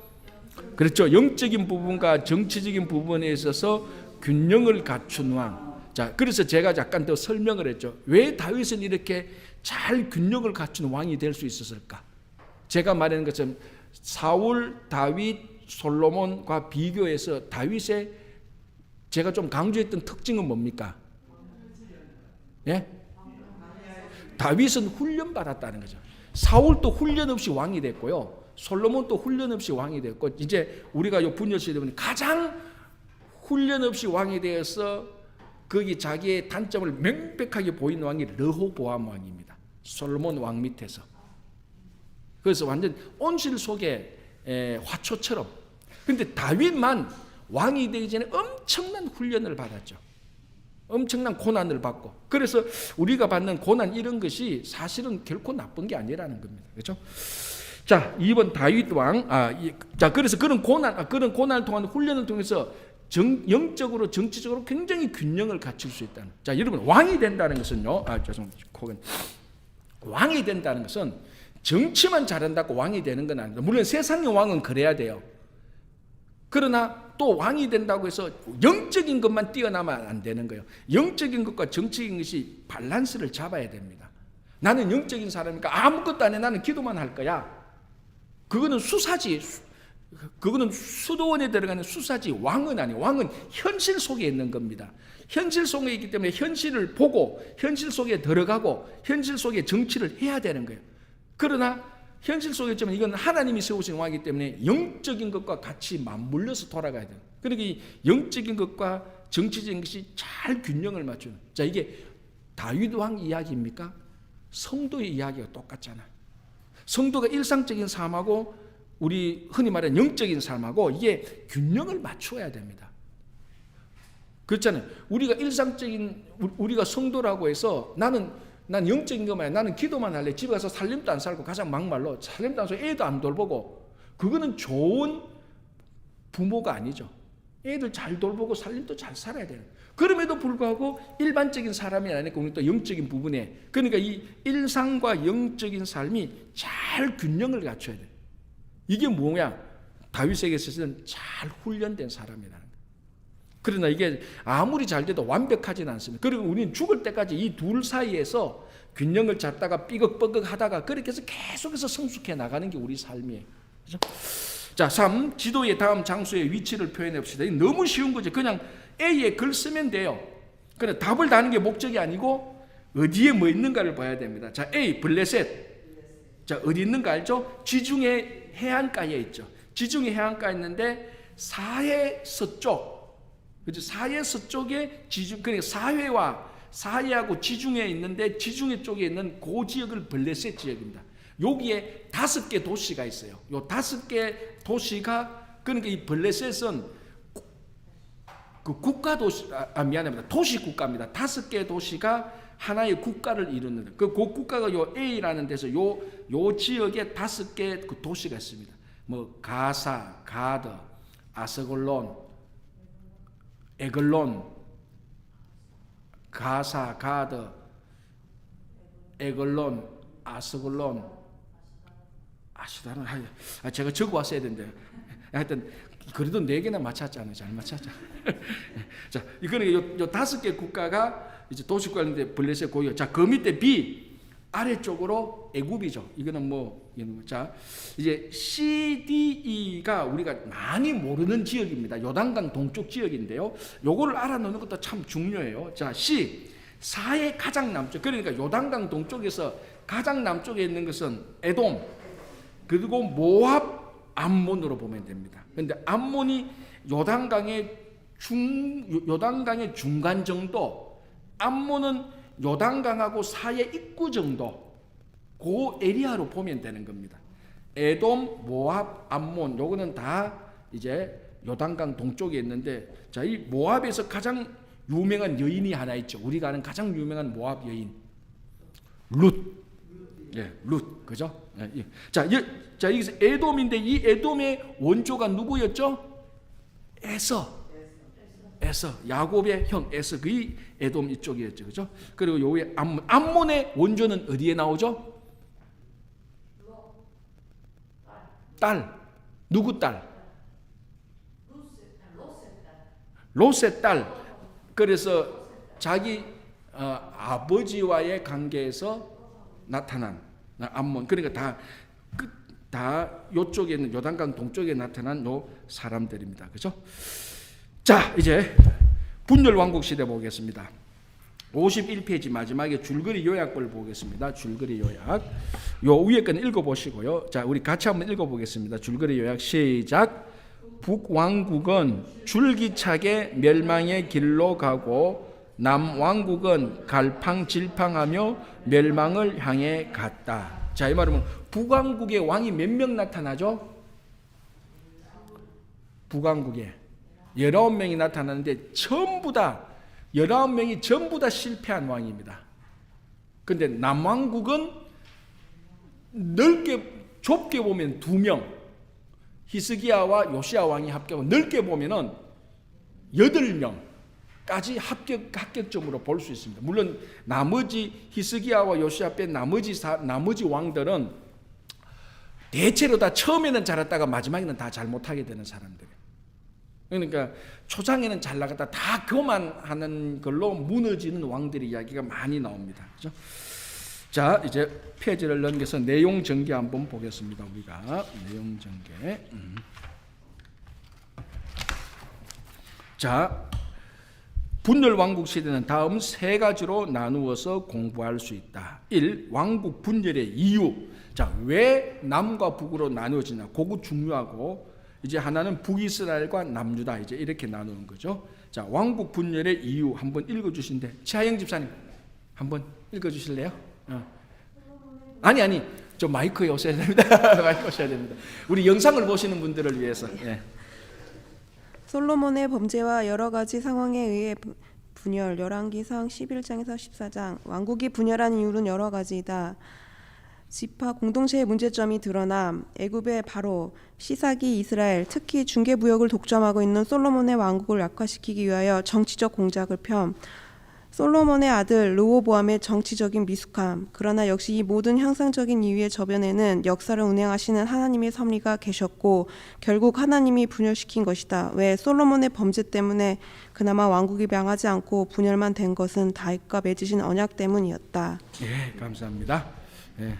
그렇죠. 영적인 부분과 정치적인 부분에 있어서 균형을 갖춘 왕. 자, 그래서 제가 잠깐 더 설명을 했죠. 왜 다윗은 이렇게 잘 균형을 갖춘 왕이 될 수 있었을까? 제가 말하는 것처럼 사울, 다윗, 솔로몬과 비교해서 다윗의 제가 좀 강조했던 특징은 뭡니까? 예? 다윗은 훈련받았다는 거죠. 사울도 훈련 없이 왕이 됐고요. 솔로몬도 훈련 없이 왕이 됐고, 이제 우리가 요 분열시에 되면 가장 훈련 없이 왕이 되어서 거기 자기의 단점을 명백하게 보이는 왕이 르호보암 왕입니다. 솔로몬 왕 밑에서. 그래서 완전 온실 속의 화초처럼. 근데 다윗만 왕이 되기 전에 엄청난 훈련을 받았죠. 엄청난 고난을 받고. 그래서 우리가 받는 고난 이런 것이 사실은 결코 나쁜 게 아니라는 겁니다. 그렇죠? 자, 2번 다윗 왕. 자, 그래서 그런 고난을 통한 훈련을 통해서 영적으로 정치적으로 굉장히 균형을 갖출 수 있다는. 자, 여러분 왕이 된다는 것은요. 왕이 된다는 것은 정치만 잘한다고 왕이 되는 건 아닙니다. 물론 세상의 왕은 그래야 돼요. 그러나 또 왕이 된다고 해서 영적인 것만 뛰어나면 안 되는 거예요. 영적인 것과 정치적인 것이 밸런스를 잡아야 됩니다. 나는 영적인 사람이니까 아무것도 안 해. 나는 기도만 할 거야. 그거는 수사지. 그거는 수도원에 들어가는 수사지. 왕은 아니에요. 왕은 현실 속에 있는 겁니다. 현실 속에 있기 때문에 현실을 보고 현실 속에 들어가고 현실 속에 정치를 해야 되는 거예요. 그러나 현실 속에 있지만 이건 하나님이 세우신 왕이기 때문에 영적인 것과 같이 맞물려서 돌아가야 돼요. 그러니까 이 영적인 것과 정치적인 것이 잘 균형을 맞추는. 자, 이게 다윗 왕 이야기입니까? 성도의 이야기가 똑같잖아. 성도가 일상적인 삶하고 우리 흔히 말하는 영적인 삶하고 이게 균형을 맞추어야 됩니다. 그렇잖아요. 우리가 일상적인 우리가 성도라고 해서 난 영적인 것만 해. 나는 기도만 할래. 집에 가서 살림도 안 살고 가장 막말로 살림도 안 살고 애도 안 돌보고 그거는 좋은 부모가 아니죠. 애들 잘 돌보고 살림도 잘 살아야 돼요. 그럼에도 불구하고 일반적인 사람이 아니니까 우리는 또 영적인 부분에 그러니까 이 일상과 영적인 삶이 잘 균형을 갖춰야 돼요. 이게 뭐냐? 다윗에게 있어서는 잘 훈련된 사람이라는 거예요. 그러나 이게 아무리 잘 돼도 완벽하지는 않습니다. 그리고 우리는 죽을 때까지 이 둘 사이에서 균형을 잡다가 삐걱삐걱 하다가 그렇게 해서 계속해서 성숙해 나가는 게 우리 삶이에요. 그렇죠? 자, 3. 지도의 다음 장소의 위치를 표현해 봅시다. 너무 쉬운 거죠. 그냥 A에 글 쓰면 돼요. 그래 답을 다는 게 목적이 아니고 어디에 뭐 있는가를 봐야 됩니다. 자, A 블레셋. 자, 어디 있는가 알죠? 지중해 해안가에 있죠. 지중해 해안가에 있는데 사해 서쪽. 그죠? 사해 서쪽에 그러니까 사해하고 지중해에 있는데 지중해 쪽에 있는 그 지역을 블레셋 지역입니다. 여기에 5개 도시가 있어요. 요 5개 도시가 그러니까 이 블레셋은 그 국가 도시 미안합니다. 도시 국가입니다. 5개 도시가 하나의 국가를 이루는 그 국가가 요 A라는 데서 요 지역에 5개 그 도시가 있습니다. 뭐 가사, 가드, 아스글론, 에글론, 가사, 가드, 에글론, 아스글론, 아시다는 제가 적어 왔어야 되는데 하여튼 그래도 4개나 맞췄잖아요. 잘 맞췄잖아요. 자, 이거는 요 5개 국가가 이제 도시국가인데 블레셋 고요. 자, 그 밑에 B 아래쪽으로 애굽이죠. 이거는 뭐 자, 이제 CDE가 우리가 많이 모르는 지역입니다. 요단강 동쪽 지역인데요. 요거를 알아놓는 것도 참 중요해요. 자, C 사해 가장 남쪽. 그러니까 요단강 동쪽에서 가장 남쪽에 있는 것은 에돔. 그리고 모압, 암몬으로 보면 됩니다. 그런데 암몬이 요단강의 중간 정도, 암몬은 요단강하고 사이에 입구 정도, 그 에리아로 보면 되는 겁니다. 에돔, 모압, 암몬, 요거는 다 이제 요단강 동쪽에 있는데, 자, 이 모압에서 가장 유명한 여인이 하나 있죠. 우리가 아는 가장 유명한 모압 여인, 룻. 예, 룻, 그죠? 예. 자, 여기서 에돔인데 이 에돔의 원조가 누구였죠? 에서, 야곱의 형 에서, 그이 에돔 이쪽이었죠, 그죠? 그리고 요의 암몬의 원조는 어디에 나오죠? 딸, 누구 딸? 롯의 딸. 그래서 자기 아버지와의 관계에서 나타난 암몬. 그러니까 다 요쪽에 있는 요단강 동쪽에 나타난 요 사람들입니다. 그죠? 자, 이제 분열 왕국 시대 보겠습니다. 51페이지 마지막에 줄거리 요약을 보겠습니다. 줄거리 요약. 요 위에 건 읽어 보시고요. 자, 우리 같이 한번 읽어 보겠습니다. 줄거리 요약 시작. 북왕국은 줄기차게 멸망의 길로 가고 남왕국은 갈팡질팡하며 멸망을 향해 갔다. 자, 이 말은 북왕국의 왕이 몇 명 나타나죠? 북왕국에 19명이 나타나는데 전부 다 19명이 전부 다 실패한 왕입니다. 그런데 남왕국은 좁게 보면 2명, 히스기야와 요시야 왕이 합격하고 넓게 보면은 8명까지 합격점으로 볼 수 있습니다. 물론 나머지 히스기야와 요시야 뺀 나머지 왕들은 대체로 다 처음에는 잘했다가 마지막에는 다 잘못하게 되는 사람들이에요. 그러니까 초장에는 잘 나갔다 다 교만하는 걸로 무너지는 왕들의 이야기가 많이 나옵니다. 그렇죠? 자, 이제 페이지를 넘겨서 내용 전개 한번 보겠습니다. 우리가 내용 전개. 자, 분열 왕국 시대는 다음 3가지로 나누어서 공부할 수 있다. 1. 왕국 분열의 이유. 자, 왜 남과 북으로 나누어지냐? 그거 중요하고, 이제 하나는 북이스라엘과 남유다, 이제 이렇게 나누는 거죠. 자, 왕국 분열의 이유 한번 읽어주신대. 최하영 집사님 한번 읽어주실래요? 아니, 저 마이크에 오셔야 됩니다. 마이크 오셔야 됩니다. 우리 영상을 보시는 분들을 위해서. 예. 솔로몬의 범죄와 여러 가지 상황에 의해 분열. 열왕기상 11장에서 14장. 왕국이 분열한 이유는 여러 가지이다. 지파 공동체의 문제점이 드러남. 애굽의 바로, 시사기 이스라엘, 특히 중개부역을 독점하고 있는 솔로몬의 왕국을 약화시키기 위하여 정치적 공작을 펴. 솔로몬의 아들 르호보암의 정치적인 미숙함. 그러나 역시 이 모든 형상적인 이유의 저변에는 역사를 운행하시는 하나님의 섭리가 계셨고 결국 하나님이 분열시킨 것이다. 왜? 솔로몬의 범죄 때문에 그나마 왕국이 망하지 않고 분열만 된 것은 다윗과 맺으신 언약 때문이었다. 예, 감사합니다. 예.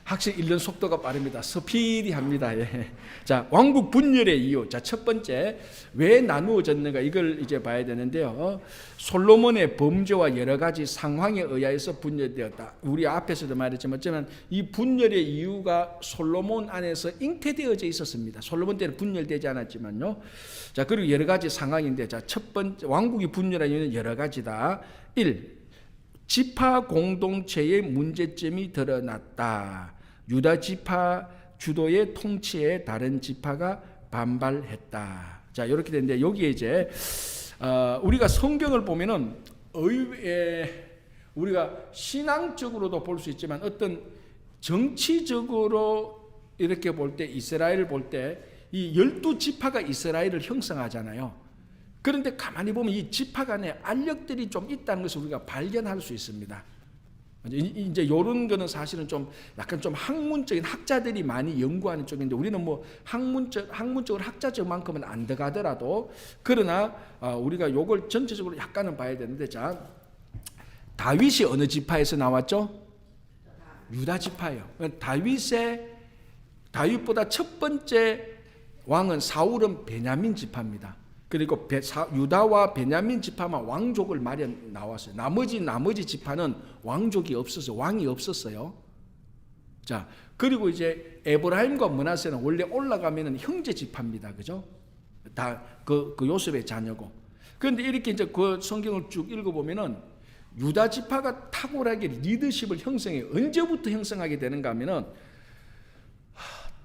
확실히 읽는 속도가 빠릅니다. 스피디합니다. 예. 자, 왕국 분열의 이유. 자, 첫 번째, 왜 나누어졌는가, 이걸 이제 봐야 되는데요. 솔로몬의 범죄와 여러 가지 상황에 의하여서 분열되었다. 우리 앞에서도 말했지만 어쩌면 이 분열의 이유가 솔로몬 안에서 잉태되어져 있었습니다. 솔로몬 때는 분열되지 않았지만요. 자, 그리고 여러 가지 상황인데, 자, 첫 번째, 왕국이 분열한 이유는 여러 가지다. 1. 지파 공동체의 문제점이 드러났다. 유다 지파 주도의 통치에 다른 지파가 반발했다. 자, 이렇게 되는데 여기에 이제 우리가 성경을 보면은 우리가 신앙적으로도 볼 수 있지만 어떤 정치적으로 이렇게 볼 때, 이스라엘을 볼 때 이 12지파가 이스라엘을 형성하잖아요. 그런데 가만히 보면 이 지파 간에 알력들이 좀 있다는 것을 우리가 발견할 수 있습니다. 이제 이런 거는 사실은 좀 약간 좀 학문적인, 학자들이 많이 연구하는 쪽인데 우리는 뭐 학문적으로 학자적만큼은 안 들어가더라도, 그러나 우리가 요걸 전체적으로 약간은 봐야 되는데, 자, 다윗이 어느 지파에서 나왔죠? 유다 지파예요. 다윗보다 첫 번째 왕은 사울은 베냐민 지파입니다. 그리고 유다와 베냐민 지파만 왕족을 나왔어요. 나머지 지파는 왕족이 없어서 왕이 없었어요. 자, 그리고 이제 에브라임과 므낫세는 원래 올라가면은 형제 지파입니다. 그죠? 다 그 요셉의 자녀고. 그런데 이렇게 이제 그 성경을 쭉 읽어보면은 유다 지파가 탁월하게 리더십을 형성해. 언제부터 형성하게 되는가 하면은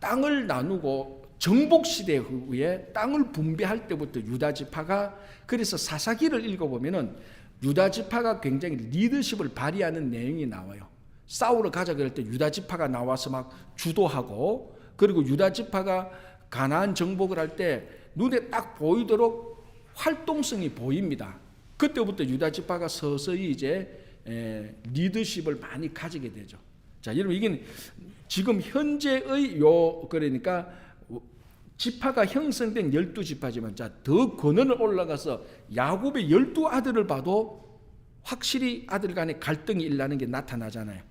땅을 나누고 정복 시대 후에 땅을 분배할 때부터 유다 지파가, 그래서 사사기를 읽어보면은 유다 지파가 굉장히 리더십을 발휘하는 내용이 나와요. 싸우러 가자 그럴 때 유다 지파가 나와서 막 주도하고, 그리고 유다 지파가 가나안 정복을 할 때 눈에 딱 보이도록 활동성이 보입니다. 그때부터 유다 지파가 서서히 이제 리더십을 많이 가지게 되죠. 자, 여러분 이게 지금 현재의 그러니까 지파가 형성된 12지파지만, 자, 더 근원을 올라가서 야곱의 12아들을 봐도 확실히 아들 간의 갈등이 일어나는 게 나타나잖아요.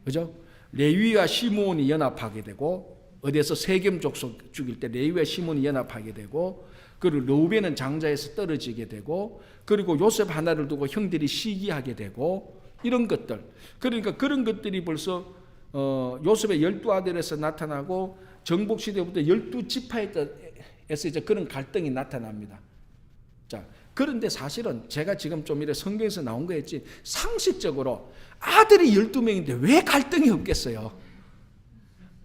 그죠? 레위와 시므온이 연합하게 되고, 어디에서 세겜 족속 죽일 때 레위와 시므온이 연합하게 되고, 그리고 르우벤은 장자에서 떨어지게 되고, 그리고 요셉 하나를 두고 형들이 시기하게 되고, 이런 것들. 그러니까 그런 것들이 벌써 요셉의 12아들에서 나타나고, 정복 시대부터 12지파에서 이제 그런 갈등이 나타납니다. 자, 그런데 사실은 제가 지금 좀 이래 성경에서 나온 거 했지, 상식적으로 아들이 12명인데 왜 갈등이 없겠어요?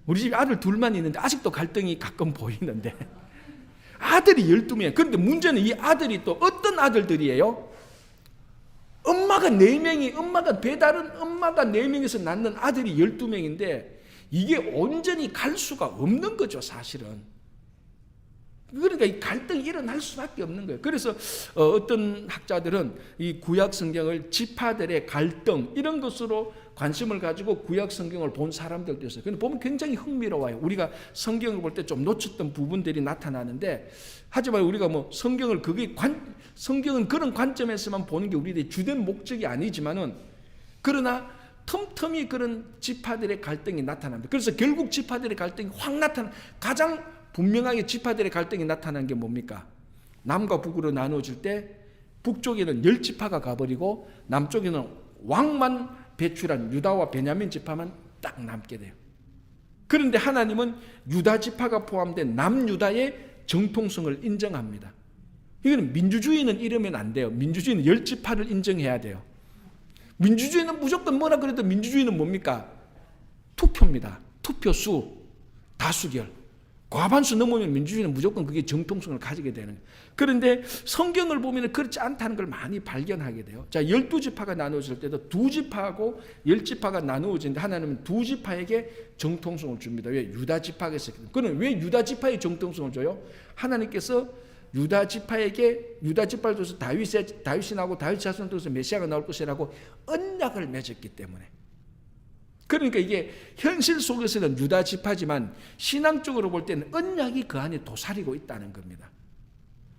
우리 집에 아들 둘만 있는데 아직도 갈등이 가끔 보이는데 아들이 12명. 그런데 문제는 이 아들이 또 어떤 아들들이에요? 엄마가 4명이, 엄마가 배다른 엄마가 4명에서 낳는 아들이 12명인데 이게 온전히 갈 수가 없는 거죠, 사실은. 그러니까 이 갈등이 일어날 수밖에 없는 거예요. 그래서 어떤 학자들은 이 구약 성경을 지파들의 갈등 이런 것으로 관심을 가지고 구약 성경을 본 사람들도 있어요. 근데 보면 굉장히 흥미로워요. 우리가 성경을 볼 때 좀 놓쳤던 부분들이 나타나는데, 하지만 우리가 뭐 성경은 그런 관점에서만 보는 게 우리의 주된 목적이 아니지만은, 그러나 틈틈이 그런 지파들의 갈등이 나타납니다. 그래서 결국 지파들의 갈등이 확 가장 분명하게 지파들의 갈등이 나타난 게 뭡니까? 남과 북으로 나누어질 때 북쪽에는 10지파가 가버리고 남쪽에는 왕만 배출한 유다와 베냐민 지파만 딱 남게 돼요. 그런데 하나님은 유다 지파가 포함된 남유다의 정통성을 인정합니다. 이거는 민주주의는 이러면 안 돼요. 민주주의는 10지파를 인정해야 돼요. 민주주의는 무조건 뭐라 그래도 민주주의는 뭡니까? 투표입니다. 투표수, 다수결. 과반수 넘으면 민주주의는 무조건 그게 정통성을 가지게 되는 거예요. 그런데 성경을 보면 그렇지 않다는 걸 많이 발견하게 돼요. 자, 12지파가 나누어질 때도 2지파하고 10지파가 나누어지는데 하나님은 2지파에게 정통성을 줍니다. 왜? 유다지파가 있었거든요. 그럼 왜 유다지파에 정통성을 줘요? 하나님께서 유다지파에게 유다지파를 줘서 다윗이 나고 다윗 자손을 통해서 메시아가 나올 것이라고 언약을 맺었기 때문에. 그러니까 이게 현실 속에서는 유다 지파지만 신앙적으로 볼 때는 언약이 그 안에 도사리고 있다는 겁니다.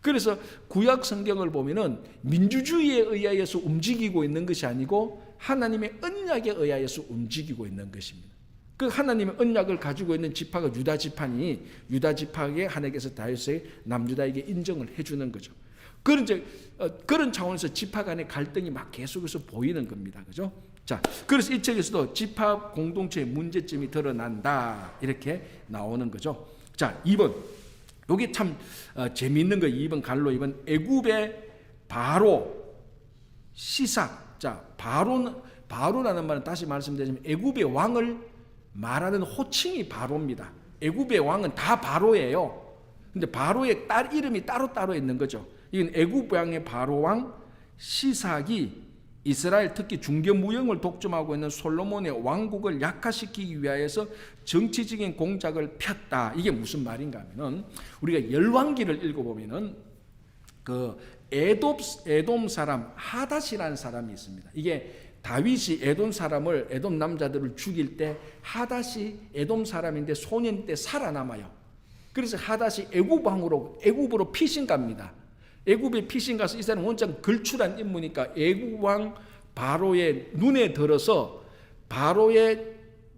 그래서 구약 성경을 보면은 민주주의에 의하여서 움직이고 있는 것이 아니고 하나님의 언약에 의하여서 움직이고 있는 것입니다. 그 하나님의 언약을 가지고 있는 지파가 유다 지파니 유다 지파에게 하나님께서 다윗의 남유다에게 인정을 해주는 거죠. 그런 차원에서 지파 간의 갈등이 막 계속해서 보이는 겁니다. 그죠? 자, 그래서 이 책에서도 지파 공동체의 문제점이 드러난다 이렇게 나오는 거죠. 자, 2번. 여기 참 재미있는 거 2번 갈로 2번 애굽의 바로 시삭. 자, 바로라는 말은 다시 말씀드리자면 애굽의 왕을 말하는 호칭이 바로입니다. 애굽의 왕은 다 바로예요. 근데 바로의 딸 이름이 따로따로 있는 거죠. 이건 애굽 왕의 바로 왕 시삭이 이스라엘 특히 중개 무역을 독점하고 있는 솔로몬의 왕국을 약화시키기 위하여서 정치적인 공작을 폈다. 이게 무슨 말인가 하면은 우리가 열왕기를 읽어보면은 그 에돔 사람 하닷이라는 사람이 있습니다. 이게 다윗이 에돔 남자들을 죽일 때 하닷이 에돔 사람인데 소년 때 살아남아요. 그래서 하닷이 애굽으로 피신 갑니다. 애굽에 피신 가서 이 사람은 원장 걸출한 인물이니까 애굽 왕 바로의 눈에 들어서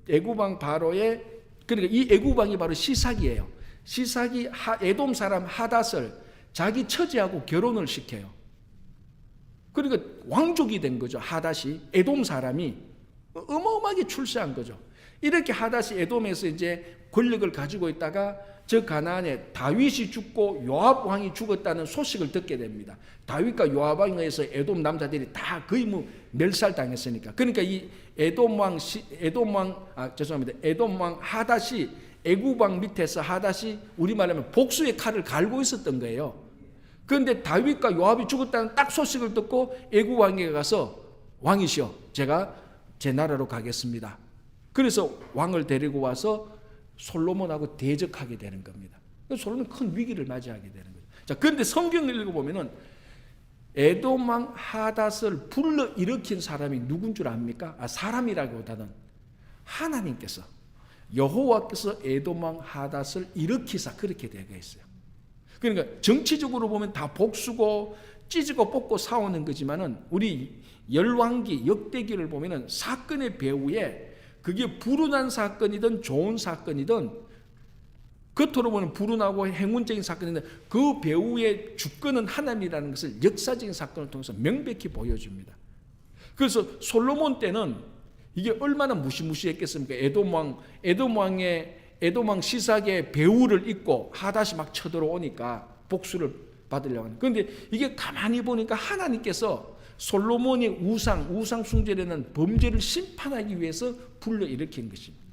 애굽 왕 바로의 그러니까 이 애굽 왕이 바로 시삭이에요. 시삭이 에돔 사람 하닷을 자기 처제하고 결혼을 시켜요. 그러니까 왕족이 된 거죠. 하닷이 에돔 사람이 어마어마하게 출세한 거죠. 이렇게 하다시 에돔에서 이제 권력을 가지고 있다가 저 가나안에 다윗이 죽고 요압 왕이 죽었다는 소식을 듣게 됩니다. 다윗과 요압 왕에 의해서 에돔 남자들이 다 거의 뭐 멸살당했으니까. 그러니까 이 에돔 왕 하닷이 애굽 왕 밑에서 하닷이 우리말하면 복수의 칼을 갈고 있었던 거예요. 그런데 다윗과 요압이 죽었다는 딱 소식을 듣고 애굽 왕에게 가서 왕이시여 제가 제 나라로 가겠습니다. 그래서 왕을 데리고 와서 솔로몬하고 대적하게 되는 겁니다. 솔로몬은 큰 위기를 맞이하게 되는 거죠. 자, 그런데 성경을 읽어보면은 에돔 왕 하닷을 불러일으킨 사람이 누군 줄 압니까? 사람이라기보다는 하나님께서 여호와께서 에돔 왕 하닷을 일으키사 그렇게 되어 있어요. 그러니까 정치적으로 보면 다 복수고 찢고 뽑고 싸우는 거지만은 우리 열왕기 역대기를 보면은 사건의 배후에 그게 불운한 사건이든 좋은 사건이든 겉으로 보면 불운하고 행운적인 사건인데 그 배후의 주권은 하나님이라는 것을 역사적인 사건을 통해서 명백히 보여줍니다. 그래서 솔로몬 때는 이게 얼마나 무시무시했겠습니까? 에돔 왕 시삭의 배후를 입고 하닷이 막 쳐들어오니까 복수를 받으려고 하는. 그런데 이게 가만히 보니까 하나님께서 솔로몬의 우상 숭배라는 범죄를 심판하기 위해서 불러일으킨 것입니다.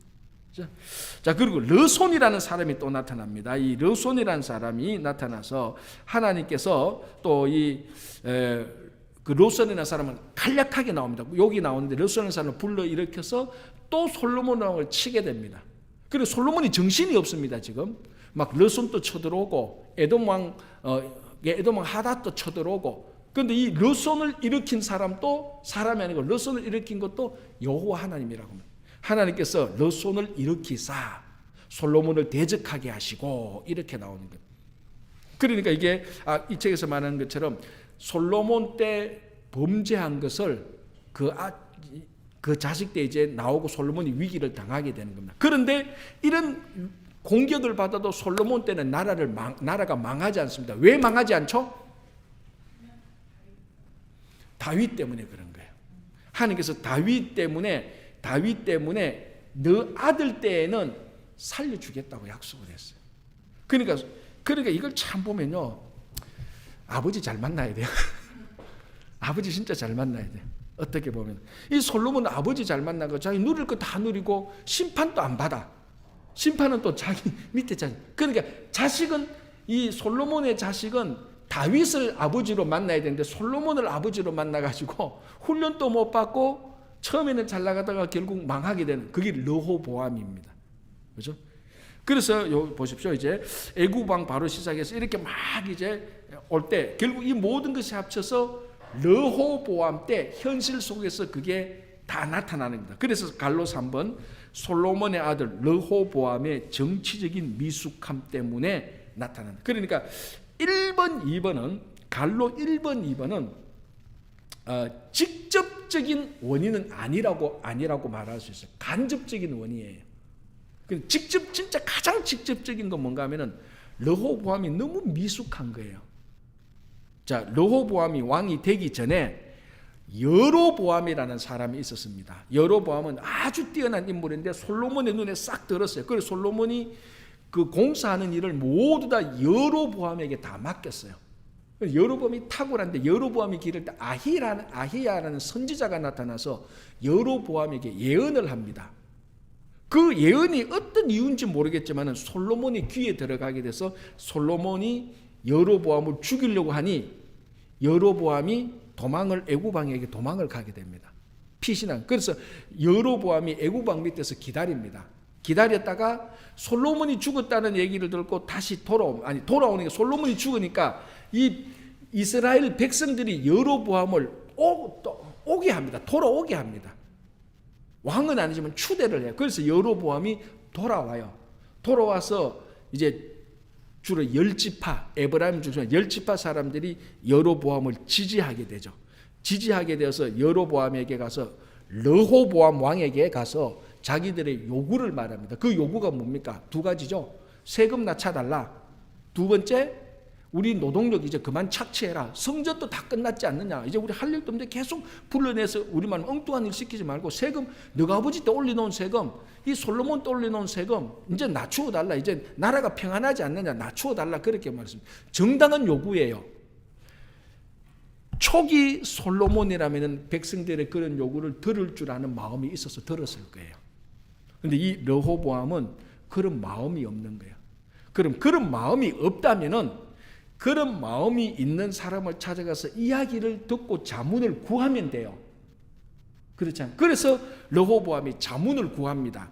자, 그리고 르손이라는 사람이 또 나타납니다. 이 르손이라는 사람이 나타나서 하나님께서 또 그 르손이라는 사람은 간략하게 나옵니다. 여기 나오는데 르손이라는 사람을 불러일으켜서 또 솔로몬 왕을 치게 됩니다. 그리고 솔로몬이 정신이 없습니다. 지금 막 르손도 쳐들어오고 에돔 왕 하닷도 쳐들어오고. 그런데 이 르손을 일으킨 사람도 사람이 아니고 르손을 일으킨 것도 여호와 하나님이라고 합니다. 하나님께서 르손을 일으키사 솔로몬을 대적하게 하시고 이렇게 나오는 거예요. 그러니까 이게 이 책에서 말하는 것처럼 솔로몬 때 범죄한 것을 그 자식 때 이제 나오고 솔로몬이 위기를 당하게 되는 겁니다. 그런데 이런 공격을 받아도 솔로몬 때는 나라가 망하지 않습니다. 왜 망하지 않죠? 다윗 때문에 그런 거예요. 하나님께서 다윗 때문에 너 아들 때에는 살려주겠다고 약속을 했어요. 그러니까 이걸 참 보면요, 아버지 잘 만나야 돼요. 아버지 진짜 잘 만나야 돼요. 어떻게 보면 이 솔로몬은 아버지 잘 만나고 자기 누릴 거 다 누리고 심판도 안 받아. 심판은 또 자기 밑에 자식. 그러니까 이 솔로몬의 자식은 다윗을 아버지로 만나야 되는데 솔로몬을 아버지로 만나가지고 훈련도 못 받고 처음에는 잘 나가다가 결국 망하게 되는 그게 르호보암입니다. 그렇죠? 그래서 보십시오. 이제 애굽 왕 바로 시작해서 이렇게 막 이제 올 때 결국 이 모든 것이 합쳐서 르호보암 때 현실 속에서 그게 다 나타나는 겁니다. 그래서 갈로스 3번 솔로몬의 아들 르호보암의 정치적인 미숙함 때문에 나타난다. 그러니까 1번, 2번은 갈로 1번, 2번은 직접적인 원인은 아니라고 말할 수 있어요. 간접적인 원인이에요. 진짜 가장 직접적인 건 뭔가 하면은 르호보암이 너무 미숙한 거예요. 자, 르호보암이 왕이 되기 전에 여로보암이라는 사람이 있었습니다. 여로보암은 아주 뛰어난 인물인데 솔로몬의 눈에 싹 들었어요. 그래서 솔로몬이 그 공사하는 일을 모두 다 여로보암에게 다 맡겼어요. 여로보암이 탁월한데 여로보암이 기를 때 아히야라는 선지자가 나타나서 여로보암에게 예언을 합니다. 그 예언이 어떤 이유인지 모르겠지만 솔로몬이 귀에 들어가게 돼서 솔로몬이 여로보암을 죽이려고 하니 여로보암이 애굽 왕에게 도망을 가게 됩니다. 피신한. 그래서 여로보암이 애굽 왕 밑에서 기다립니다. 기다렸다가 솔로몬이 죽었다는 얘기를 듣고 다시 돌아오니까 솔로몬이 죽으니까 이 이스라엘 백성들이 여로보암을 오게 합니다. 돌아오게 합니다. 왕은 아니지만 추대를 해요. 그래서 여로보암이 돌아와요. 돌아와서 이제 주로 10지파, 에브라임 중에 10지파 사람들이 여로보암을 지지하게 되죠. 지지하게 되어서 여로보암에게 가서 르호보암 왕에게 가서 자기들의 요구를 말합니다. 그 요구가 뭡니까? 두 가지죠. 세금 낮춰달라. 두 번째, 우리 노동력 이제 그만 착취해라. 성전도 다 끝났지 않느냐. 이제 우리 할 일도 없는데 계속 불러내서 우리만 엉뚱한 일 시키지 말고 세금, 너가 아버지 때 올려놓은 세금, 이 솔로몬 때 올려놓은 세금 이제 낮추어 달라. 이제 나라가 평안하지 않느냐. 낮추어 달라. 그렇게 말했습니다. 정당한 요구예요. 초기 솔로몬이라면 백성들의 그런 요구를 들을 줄 아는 마음이 있어서 들었을 거예요. 그런데 이 르호보암은 그런 마음이 없는 거예요. 그럼 그런 마음이 없다면은 그런 마음이 있는 사람을 찾아가서 이야기를 듣고 자문을 구하면 돼요. 그렇잖아요. 그래서 르호보암이 자문을 구합니다.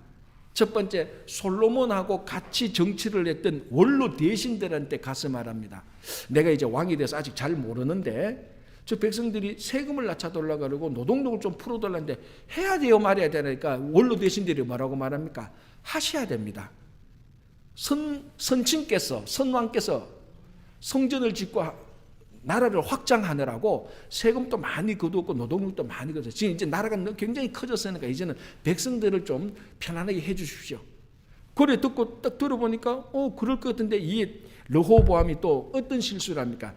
첫 번째, 솔로몬하고 같이 정치를 했던 원로 대신들한테 가서 말합니다. 내가 이제 왕이 돼서 아직 잘 모르는데 저 백성들이 세금을 낮춰달라 그러고 노동력을 좀 풀어달라는데 해야 돼요, 말해야 되니까 원로 대신들이 뭐라고 말합니까? 하셔야 됩니다. 선친께서, 선왕께서 성전을 짓고 나라를 확장하느라고 세금도 많이 거두었고 노동력도 많이 거두었어요. 지금 이제 나라가 굉장히 커졌으니까 이제는 백성들을 좀 편안하게 해 주십시오. 그래 듣고 딱 들어보니까 그럴 것 같은데 이 르호보암이 또 어떤 실수를 합니까?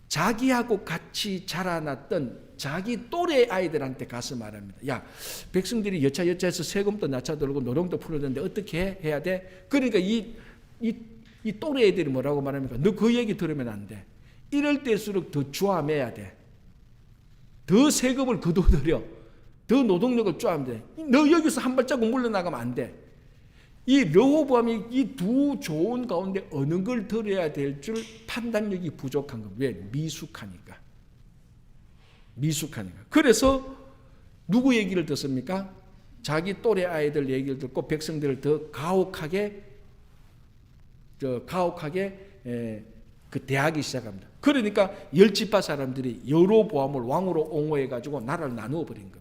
자기하고 같이 자라났던 자기 또래 아이들한테 가서 말합니다. 야, 백성들이 여차여차해서 세금도 낮춰들고 노동도 풀어줬는데 어떻게 해야 돼? 그러니까 이 또래 애들이 뭐라고 말합니까? 너 그 얘기 들으면 안 돼. 이럴 때일수록 더 쪼아매야 돼. 더 세금을 거둬들여. 더 노동력을 쪼아매야 돼. 너 여기서 한 발자국 물러나가면 안 돼. 이 르호보암이 이 두 조언 가운데 어느 걸 들어야 될 줄 판단력이 부족한 겁니다. 왜? 미숙하니까. 그래서 누구 얘기를 듣습니까? 자기 또래 아이들 얘기를 듣고 백성들을 더 가혹하게 대하기 시작합니다. 그러니까 열지파 사람들이 여로보암을 왕으로 옹호해 가지고 나라를 나누어 버린 겁니다.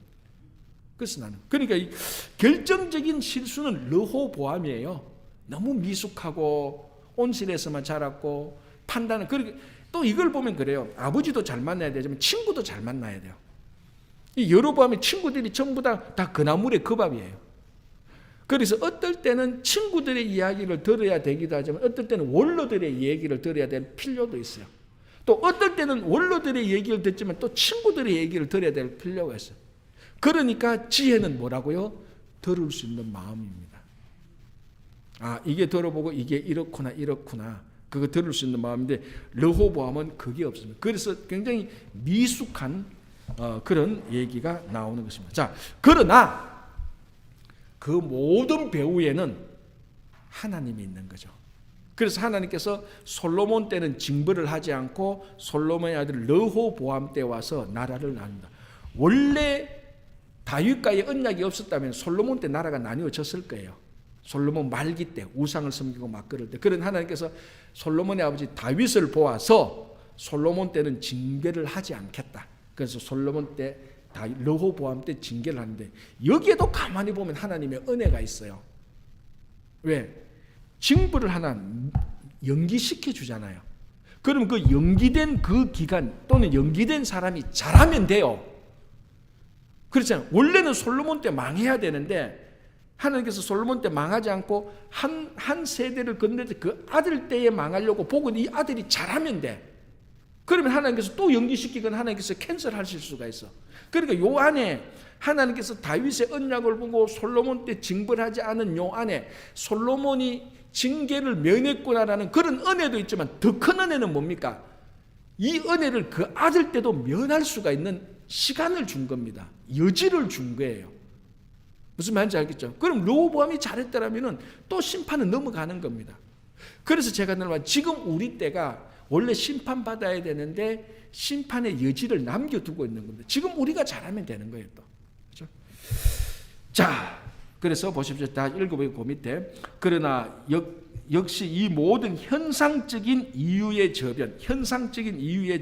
그래서 그러니까 이 결정적인 실수는 르호보암이에요. 너무 미숙하고 온실에서만 자랐고 판단은 그렇게 또 이걸 보면 그래요. 아버지도 잘 만나야 되지만 친구도 잘 만나야 돼요. 이 여로보암의 친구들이 전부 다 그나물의 그 밥이에요. 그래서 어떨 때는 친구들의 이야기를 들어야 되기도 하지만 어떨 때는 원로들의 얘기를 들어야 될 필요도 있어요. 또 어떨 때는 원로들의 얘기를 듣지만 또 친구들의 얘기를 들어야 될 필요가 있어요. 그러니까 지혜는 뭐라고요? 들을 수 있는 마음입니다. 아, 이게 들어보고 이게 이렇구나. 그거 들을 수 있는 마음인데 르호보암은 그게 없습니다. 그래서 굉장히 미숙한 그런 얘기가 나오는 것입니다. 자, 그러나 그 모든 배후에는 하나님이 있는 거죠. 그래서 하나님께서 솔로몬 때는 징벌을 하지 않고 솔로몬의 아들 르호보암 때 와서 나라를 나눕니다. 원래 다윗과의 언약이 없었다면 솔로몬 때 나라가 나뉘어졌을 거예요. 솔로몬 말기 때 우상을 섬기고 막 그럴 때. 그런 하나님께서 솔로몬의 아버지 다윗을 보아서 솔로몬 때는 징계를 하지 않겠다. 그래서 솔로몬 때 르호보암 때 징계를 하는데 여기에도 가만히 보면 하나님의 은혜가 있어요. 왜? 징벌을 하나 연기시켜 주잖아요. 그럼 그 연기된 그 기간 또는 연기된 사람이 잘하면 돼요. 그렇잖아요. 원래는 솔로몬 때 망해야 되는데 하나님께서 솔로몬 때 망하지 않고 한 세대를 건너서 그 아들 때에 망하려고 보고 이 아들이 잘하면 돼. 그러면 하나님께서 또 연기시키거나 하나님께서 캔슬하실 수가 있어. 그러니까 요 안에 하나님께서 다윗의 언약을 보고 솔로몬 때 징벌하지 않은 요 안에 솔로몬이 징계를 면했구나라는 그런 은혜도 있지만 더 큰 은혜는 뭡니까? 이 은혜를 그 아들 때도 면할 수가 있는 시간을 준 겁니다. 여지를 준 거예요. 무슨 말인지 알겠죠? 그럼 르호보암이 잘했더라면 또 심판은 넘어가는 겁니다. 그래서 제가 늘 말 지금 우리 때가 원래 심판받아야 되는데 심판의 여지를 남겨두고 있는 겁니다. 지금 우리가 잘하면 되는 거예요. 또. 그렇죠? 자, 그래서 보십시오. 다 읽어보고 그 밑에 그러나 역시 이 모든 현상적인 이유의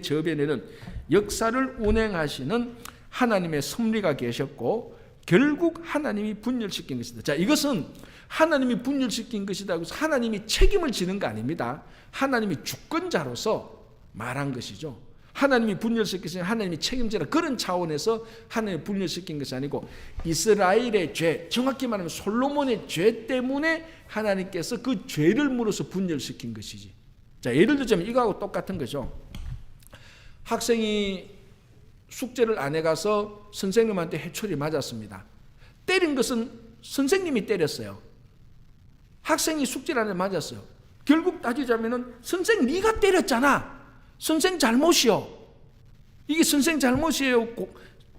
저변에는 역사를 운행하시는 하나님의 섭리가 계셨고 결국 하나님이 분열시킨 것이다. 자, 이것은 하나님이 분열시킨 것이다. 그래서 하나님이 책임을 지는 거 아닙니다. 하나님이 주권자로서 말한 것이죠. 하나님이 분열시키신 하나님이 책임지라 그런 차원에서 하나님이 분열시킨 것이 아니고 이스라엘의 죄, 정확히 말하면 솔로몬의 죄 때문에 하나님께서 그 죄를 물어서 분열시킨 것이지. 자, 예를 들자면 이거하고 똑같은 거죠. 학생이 숙제를 안 해가서 선생님한테 회초리 맞았습니다. 때린 것은 선생님이 때렸어요. 학생이 숙제를 안 해 맞았어요. 결국 따지자면은 선생 네가 때렸잖아. 선생 잘못이요. 이게 선생 잘못이에요.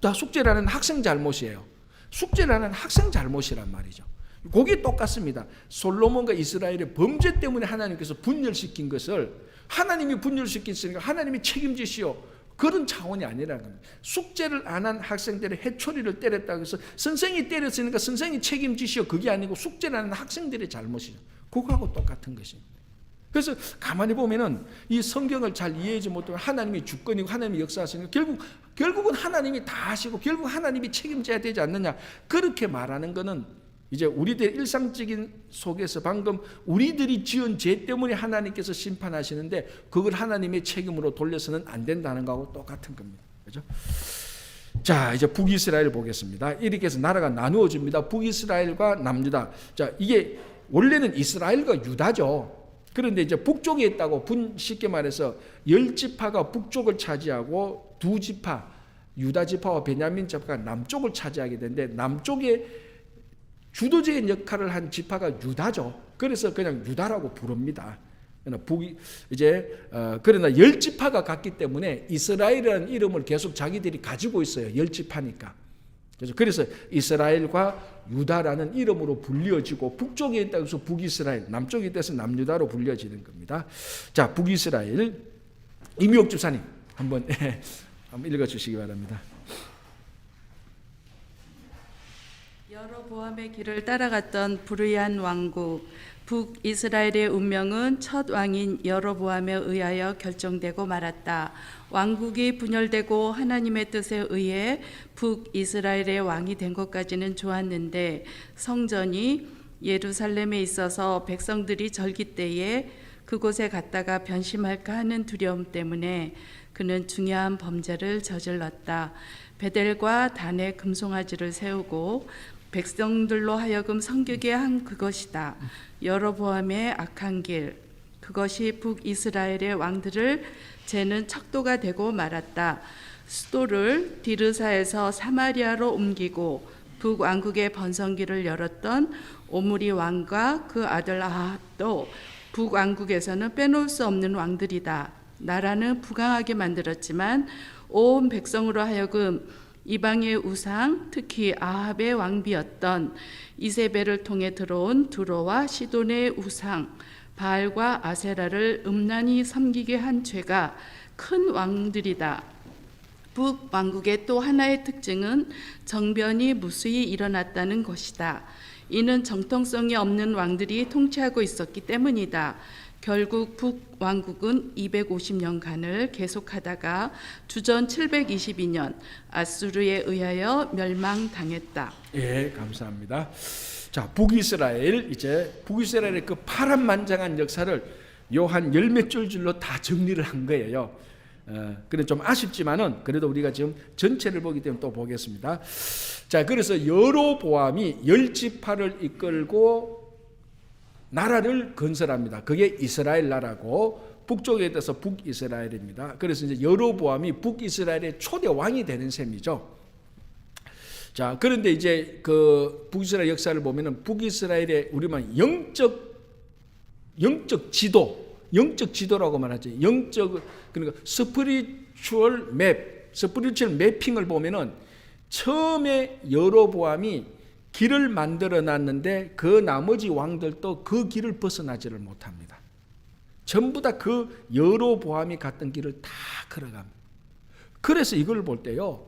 다 숙제를 하는 학생 잘못이에요. 숙제를 하는 학생 잘못이란 말이죠. 그게 똑같습니다. 솔로몬과 이스라엘의 범죄 때문에 하나님께서 분열시킨 것을 하나님이 분열시켰으니까 하나님이 책임지시오. 그런 차원이 아니라는 겁니다. 숙제를 안 한 학생들의 해초리를 때렸다고 해서 선생이 때렸으니까 선생이 책임지시오. 그게 아니고 숙제를 하는 학생들의 잘못이죠. 그거하고 똑같은 것입니다. 그래서 가만히 보면은 이 성경을 잘 이해하지 못하면 하나님이 주권이고 하나님이 역사하시니까 결국은 하나님이 다 하시고 결국 하나님이 책임져야 되지 않느냐. 그렇게 말하는 것은 이제 우리들 일상적인 속에서 방금 우리들이 지은 죄 때문에 하나님께서 심판하시는데 그걸 하나님의 책임으로 돌려서는 안 된다는 거하고 똑같은 겁니다. 그죠? 자, 이제 북이스라엘 보겠습니다. 이렇게 해서 나라가 나누어집니다. 북이스라엘과 남유다. 자, 이게 원래는 이스라엘과 유다죠. 그런데 이제 북쪽에 있다고 쉽게 말해서 10지파가 북쪽을 차지하고 2지파 유다 지파와 베냐민 지파가 남쪽을 차지하게 되는데 남쪽에 주도적인 역할을 한 지파가 유다죠. 그래서 그냥 유다라고 부릅니다. 그러나 10지파가 갔기 때문에 이스라엘이라는 이름을 계속 자기들이 가지고 있어요. 10지파니까. 그래서 이스라엘과 유다라는 이름으로 불려지고 북쪽에 있다고 해서 북이스라엘, 남쪽에 있다고 해서 남유다로 불려지는 겁니다. 자, 북이스라엘 이미옥 집사님 한번 읽어주시기 바랍니다. 여로보암의 길을 따라갔던 불의한 왕국 북이스라엘의 운명은 첫 왕인 여로보암에 의하여 결정되고 말았다. 왕국이 분열되고 하나님의 뜻에 의해 북이스라엘의 왕이 된 것까지는 좋았는데 성전이 예루살렘에 있어서 백성들이 절기 때에 그곳에 갔다가 변심할까 하는 두려움 때문에 그는 중요한 범죄를 저질렀다. 베델과 단에 금송아지를 세우고 백성들로 하여금 섬기게 한 그것이다. 여로보암의 악한 길, 그것이 북이스라엘의 왕들을 재는 척도가 되고 말았다. 수도를 디르사에서 사마리아로 옮기고 북왕국의 번성기를 열었던 오므리 왕과 그 아들 아합도 북왕국에서는 빼놓을 수 없는 왕들이다. 나라는 부강하게 만들었지만 온 백성으로 하여금 이방의 우상, 특히 아합의 왕비였던 이세벨을 통해 들어온 두로와 시돈의 우상, 바알과 아세라를 음란히 섬기게 한 죄가 큰 왕들이다. 북왕국의 또 하나의 특징은 정변이 무수히 일어났다는 것이다. 이는 정통성이 없는 왕들이 통치하고 있었기 때문이다. 결국 북왕국은 250년간을 계속하다가 주전 722년 아수르에 의하여 멸망당했다. 예, 감사합니다. 자, 북이스라엘의 그 파란만장한 역사를 요 한 열 몇 줄로 다 정리를 한 거예요. 그래 좀 아쉽지만은 그래도 우리가 지금 전체를 보기 때문에 또 보겠습니다. 자, 그래서 여로보암이 10지파를 이끌고 나라를 건설합니다. 그게 이스라엘 나라고 북쪽에 있어서 북이스라엘입니다. 그래서 이제 여로보암이 북이스라엘의 초대 왕이 되는 셈이죠. 자, 그런데 이제 그 북이스라엘 역사를 보면은 북이스라엘의 우리만 영적 지도라고 말하죠. 그러니까 스피리추얼 매핑을 보면은 처음에 여로보암이 길을 만들어 놨는데 그 나머지 왕들도 그 길을 벗어나지를 못합니다. 전부 다 그 여로보암이 갔던 길을 다 걸어갑니다. 그래서 이걸 볼 때요,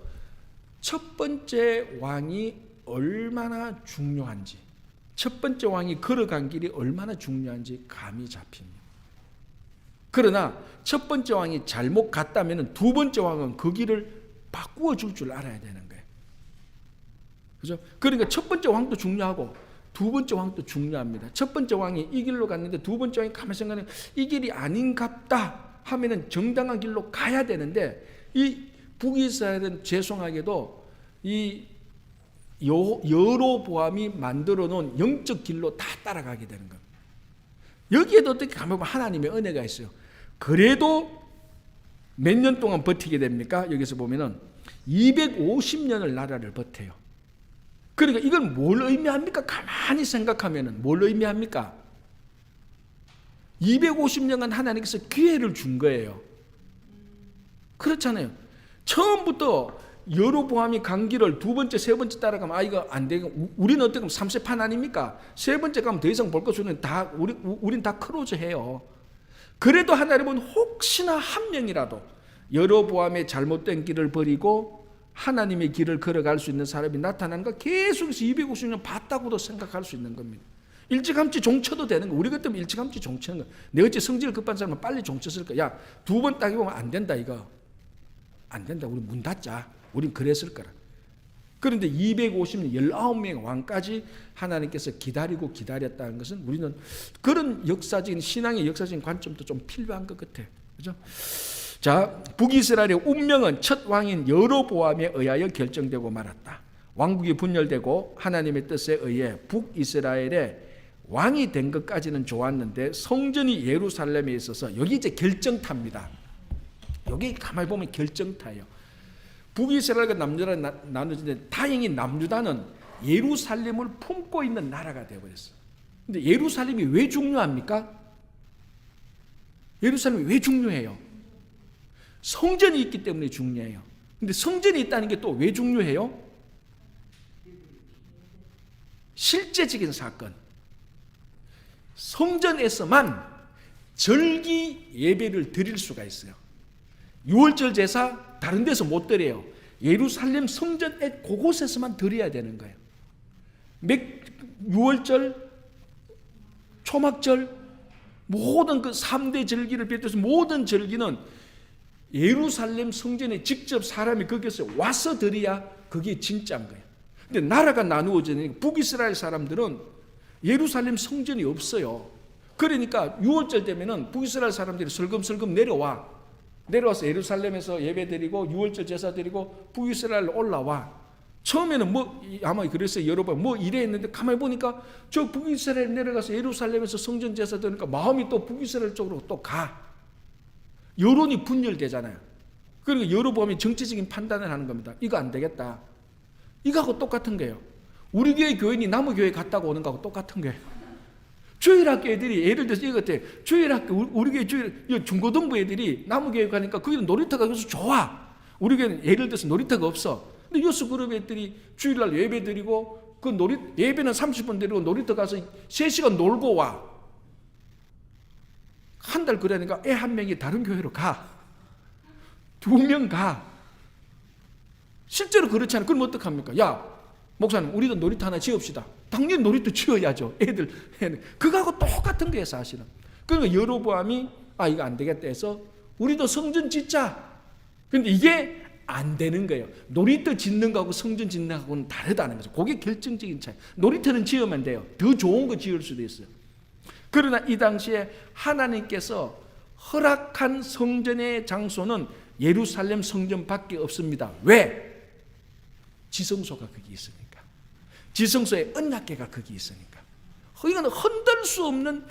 첫 번째 왕이 얼마나 중요한지, 첫 번째 왕이 걸어간 길이 얼마나 중요한지 감이 잡힙니다. 그러나 첫 번째 왕이 잘못 갔다면 두 번째 왕은 그 길을 바꾸어 줄 줄 알아야 되는 거예요. 그죠? 그러니까 첫 번째 왕도 중요하고 두 번째 왕도 중요합니다. 첫 번째 왕이 이 길로 갔는데 두 번째 왕이 가만히 생각하면 이 길이 아닌갑다 하면은 정당한 길로 가야 되는데 이 북이스라엘은 죄송하게도 이 여로보암이 만들어 놓은 영적 길로 다 따라가게 되는 겁니다. 여기에도 어떻게 가면 하나님의 은혜가 있어요. 그래도 몇 년 동안 버티게 됩니까? 여기서 보면은 250년을 나라를 버텨요. 그러니까 이건 뭘 의미합니까? 가만히 생각하면은 뭘 의미합니까? 250년간 하나님께서 기회를 준 거예요. 그렇잖아요. 처음부터 여로보암이 간 길을 두 번째, 세 번째 따라가면 아 이거 안 되고 우리는 어떻게 보면 3세판 아닙니까? 세 번째 가면 더 이상 볼 것은 다 우린 다 크로즈 해요. 그래도 하나님은 혹시나 한 명이라도 여로보암의 잘못된 길을 버리고 하나님의 길을 걸어갈 수 있는 사람이 나타나는가 계속해서 250년 봤다고도 생각할 수 있는 겁니다. 일찌감치 종쳐도 되는 거. 우리 같으면 일찌감치 종치는 거. 내 어째 성질 급한 사람은 빨리 종쳤을 거야. 야, 두 번 따기 보면 안 된다 이거. 안 된다. 우리 문 닫자. 우린 그랬을 거라. 그런데 250년 19명의 왕까지 하나님께서 기다리고 기다렸다는 것은 우리는 그런 역사적인 신앙의 역사적인 관점도 좀 필요한 것 같아요. 그죠? 자, 북이스라엘의 운명은 첫 왕인 여로보암에 의하여 결정되고 말았다. 왕국이 분열되고 하나님의 뜻에 의해 북이스라엘의 왕이 된 것까지는 좋았는데 성전이 예루살렘에 있어서 여기 이제 결정타입니다. 여기 가만히 보면 결정타예요. 북이스라엘과 남유다가 나눠지는데 다행히 남유다는 예루살렘을 품고 있는 나라가 되어버렸어요. 근데 예루살렘이 왜 중요합니까? 예루살렘이 왜 중요해요? 성전이 있기 때문에 중요해요. 근데 성전이 있다는 게 또 왜 중요해요? 실제적인 사건. 성전에서만 절기 예배를 드릴 수가 있어요. 6월절 제사 다른 데서 못 드려요. 예루살렘 성전에 그곳에서만 드려야 되는 거예요. 6월절, 초막절, 모든 그 3대 절기를 비롯해서 모든 절기는 예루살렘 성전에 직접 사람이 거기서 와서 드려야 그게 진짜인 거예요. 근데 나라가 나누어지니까 북이스라엘 사람들은 예루살렘 성전이 없어요. 그러니까 6월절 되면은 북이스라엘 사람들이 슬금슬금 내려와서 예루살렘에서 예배드리고 6월절 제사 드리고 북이스라엘로 올라와. 처음에는 뭐 아마 그랬어요. 여러분 뭐 이래 했는데 가만히 보니까 저 북이스라엘 내려가서 예루살렘에서 성전 제사 드리니까 마음이 또 북이스라엘 쪽으로 또 가. 여론이 분열되잖아요. 그리고 여로보암이 정치적인 판단을 하는 겁니다. 이거 안 되겠다. 이거하고 똑같은 거예요. 우리 교회 교인이 남의 교회 갔다고 오는 거하고 똑같은 거예요. 주일학교 애들이 예를 들어서 이거 같아. 주일학교 우리 교회 중고등부 애들이 남의 교회 가니까 거기는 놀이터가 여기서 좋아. 우리 교회는 예를 들어서 놀이터가 없어. 근데 여수 그룹 애들이 주일날 예배 드리고 그 예배는 30분 드리고 놀이터 가서 3시간 놀고 와. 한 달 그러니까 애 한 명이 다른 교회로 가. 2명 가. 실제로 그렇지 않아요. 그럼 어떡합니까? 야, 목사님, 우리도 놀이터 하나 지읍시다. 당연히 놀이터 지어야죠. 애들. 그거하고 똑같은 거예요, 사실은. 그러니까 여로보암이 이거 안 되겠다 해서 우리도 성전 짓자. 근데 이게 안 되는 거예요. 놀이터 짓는 거하고 성전 짓는 거하고는 다르다는 거죠. 그게 결정적인 차이. 놀이터는 지으면 돼요. 더 좋은 거 지을 수도 있어요. 그러나 이 당시에 하나님께서 허락한 성전의 장소는 예루살렘 성전밖에 없습니다. 왜? 지성소가 거기 있으니까. 지성소의 언약궤가 거기 있으니까. 이건 흔들 수 없는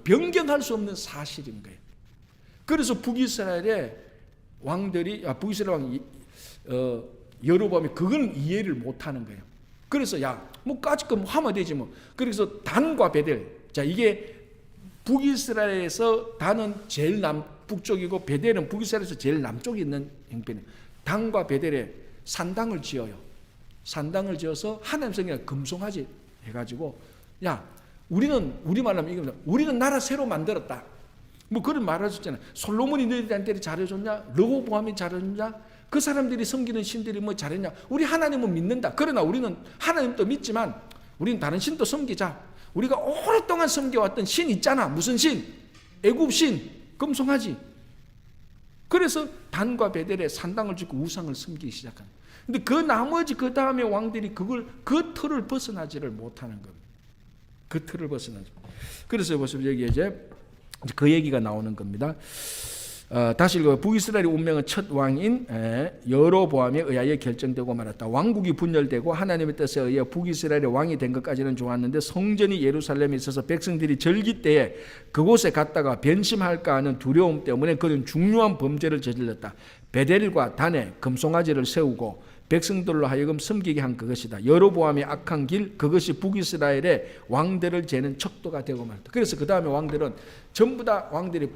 변경할 수 없는 사실인 거예요. 그래서 북이스라엘의 왕들이 북이스라엘 왕 여로보암이 그걸 이해를 못하는 거예요. 그래서 뭐 까짓거 하면 되지 뭐. 그래서 단과 베델. 자, 이게 북이스라엘에서 단은 제일 남북쪽이고 베델은 북이스라엘에서 제일 남쪽에 있는 형편이에요. 단과 베델에 산당을 지어요. 산당을 지어서 하나님 성경에 금송아지 해가지고 우리는 우리말로 하면 이겁니다. 우리는 나라 새로 만들었다. 뭐 그런 말을 하셨잖아요. 솔로몬이 너희들한테 잘해줬냐? 르호보암이 잘해줬냐? 그 사람들이 섬기는 신들이 뭐 잘했냐? 우리 하나님은 믿는다. 그러나 우리는 하나님도 믿지만 우리는 다른 신도 섬기자. 우리가 오랫동안 섬겨왔던 신 있잖아. 무슨 신? 애굽 신, 금송아지. 그래서 단과 베델에 산당을 짓고 우상을 섬기기 시작한. 근데 그 나머지 그 다음에 왕들이 그 틀을 벗어나지를 못하는 겁니다. 그 틀을 벗어나지. 그래서 보시면 여기 이제 그 얘기가 나오는 겁니다. 다시 읽어. 북이스라엘의 운명은 첫 왕인 여로보암에 의하여 결정되고 말았다. 왕국이 분열되고 하나님의 뜻에 의해 북이스라엘의 왕이 된 것까지는 좋았는데 성전이 예루살렘에 있어서 백성들이 절기 때에 그곳에 갔다가 변심할까 하는 두려움 때문에 그는 중요한 범죄를 저질렀다. 베델과 단에 금송아지를 세우고 백성들로 하여금 섬기게 한 그것이다. 여로보암의 악한 길, 그것이 북이스라엘의 왕들을 재는 척도가 되고 말았다. 그래서 그 다음에 왕들은 전부 다 왕들이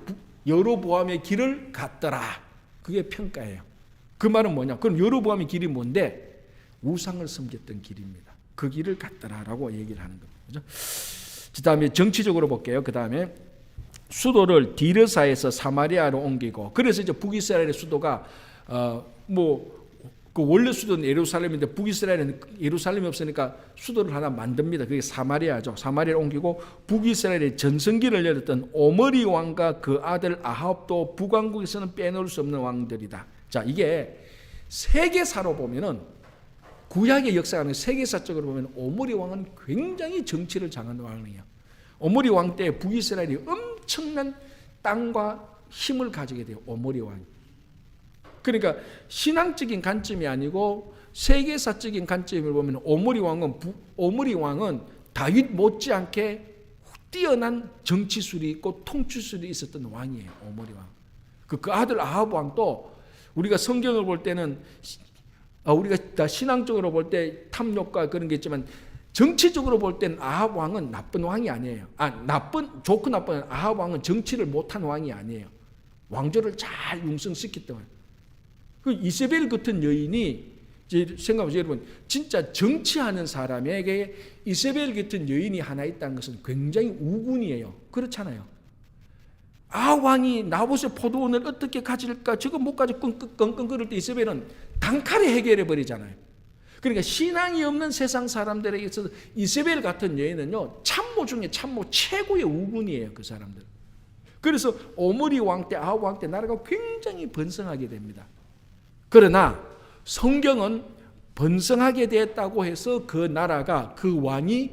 여로보암의 길을 갔더라. 그게 평가예요. 그 말은 뭐냐? 그럼 여로보암의 길이 뭔데? 우상을 섬겼던 길입니다. 그 길을 갔더라라고 얘기를 하는 겁니다. 그죠? 그 다음에 정치적으로 볼게요. 그 다음에 수도를 디르사에서 사마리아로 옮기고, 그래서 이제 북이스라엘의 수도가 그 원래 수도는 예루살렘인데 북이스라엘은 예루살렘이 없으니까 수도를 하나 만듭니다. 그게 사마리아죠. 사마리아를 옮기고 북이스라엘의 전성기를 열었던 오므리 왕과 그 아들 아합도 북왕국에서는 빼놓을 수 없는 왕들이다. 자, 이게 세계사로 보면은 구약의 역사는 세계사적으로 보면 오므리 왕은 굉장히 정치를 장하는 왕이에요. 오므리 왕 때 북이스라엘이 엄청난 땅과 힘을 가지게 돼요. 오므리 왕이. 그러니까 신앙적인 관점이 아니고 세계사적인 관점을 보면 오므리 왕은 다윗 못지않게 뛰어난 정치술이 있고 통치술이 있었던 왕이에요. 오므리 왕. 그 아들 아합 왕도 우리가 성경을 볼 때는 우리가 다 신앙적으로 볼 때 탐욕과 그런 게 있지만 정치적으로 볼 때는 아합 왕은 나쁜 왕이 아니에요. 좋고 나쁜 아합 왕은 정치를 못한 왕이 아니에요. 왕조를 잘 융성시켰던 왕. 그 이세벨 같은 여인이 생각해보세요. 여러분, 진짜 정치하는 사람에게 이세벨 같은 여인이 하나 있다는 것은 굉장히 우군이에요. 그렇잖아요. 왕이 나봇의 포도원을 어떻게 가질까? 저거 못 가지고 끙끙 거릴 때 이세벨은 단칼에 해결해 버리잖아요. 그러니까 신앙이 없는 세상 사람들에게 있어서 이세벨 같은 여인은요, 참모 중에 참모 최고의 우군이에요. 그 사람들. 그래서 오므리 왕 때, 아합 왕 때 나라가 굉장히 번성하게 됩니다. 그러나 성경은 번성하게 됐다고 해서 그 나라가, 그 왕이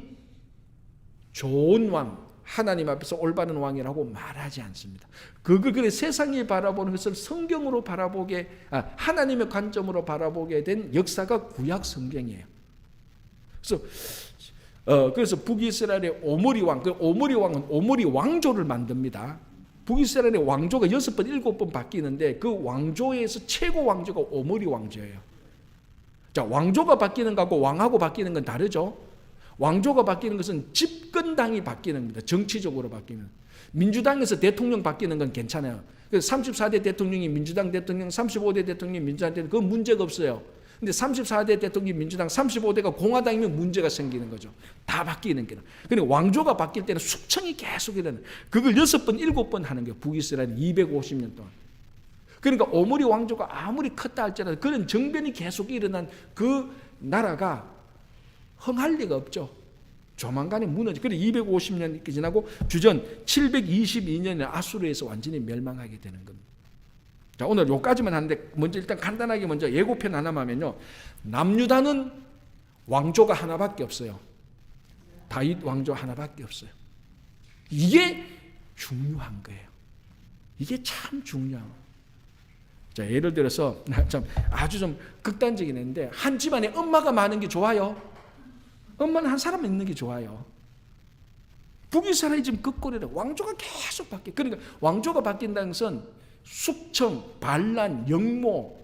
좋은 왕, 하나님 앞에서 올바른 왕이라고 말하지 않습니다. 그걸 세상이 바라보는 것을 성경으로 바라보게, 하나님의 관점으로 바라보게 된 역사가 구약 성경이에요. 그래서 북이스라엘의 오므리 왕, 그 오므리 왕은 오므리 왕조를 만듭니다. 북이스라엘의 왕조가 6번, 7번 바뀌는데 그 왕조에서 최고 왕조가 오므리 왕조예요. 자, 왕조가 바뀌는 거하고 왕하고 바뀌는 건 다르죠. 왕조가 바뀌는 것은 집권당이 바뀌는 겁니다. 정치적으로 바뀌는. 민주당에서 대통령 바뀌는 건 괜찮아요. 34대 대통령이 민주당 대통령, 35대 대통령이 민주당 대통령, 그건 문제가 없어요. 근데 34대 대통령이 민주당, 35대가 공화당이면 문제가 생기는 거죠. 다 바뀌는 게. 그러니까 왕조가 바뀔 때는 숙청이 계속 일어나요. 그걸 6번, 7번 하는 거예요. 북이스라엘은 250년 동안. 그러니까 오므리 왕조가 아무리 컸다 할지라도 그런 정변이 계속 일어난 그 나라가 흥할 리가 없죠. 조만간에 무너져. 그래 250년 지나고 주전 722년에 아수르에서 완전히 멸망하게 되는 겁니다. 자, 오늘 요까지만 하는데 먼저 일단 간단하게 먼저 예고편 하나만 하면요. 남유다는 왕조가 하나밖에 없어요. 다윗 왕조 하나밖에 없어요. 이게 중요한 거예요. 이게 참 중요한 거예요. 자, 예를 들어서 참 아주 좀 극단적인 애인데 한 집안에 엄마가 많은 게 좋아요. 엄마는 한 사람 있는 게 좋아요. 북이스라엘이 지금 그 꼴이라 왕조가 계속 바뀌어. 그러니까 왕조가 바뀐다는 것은 숙청, 반란, 역모,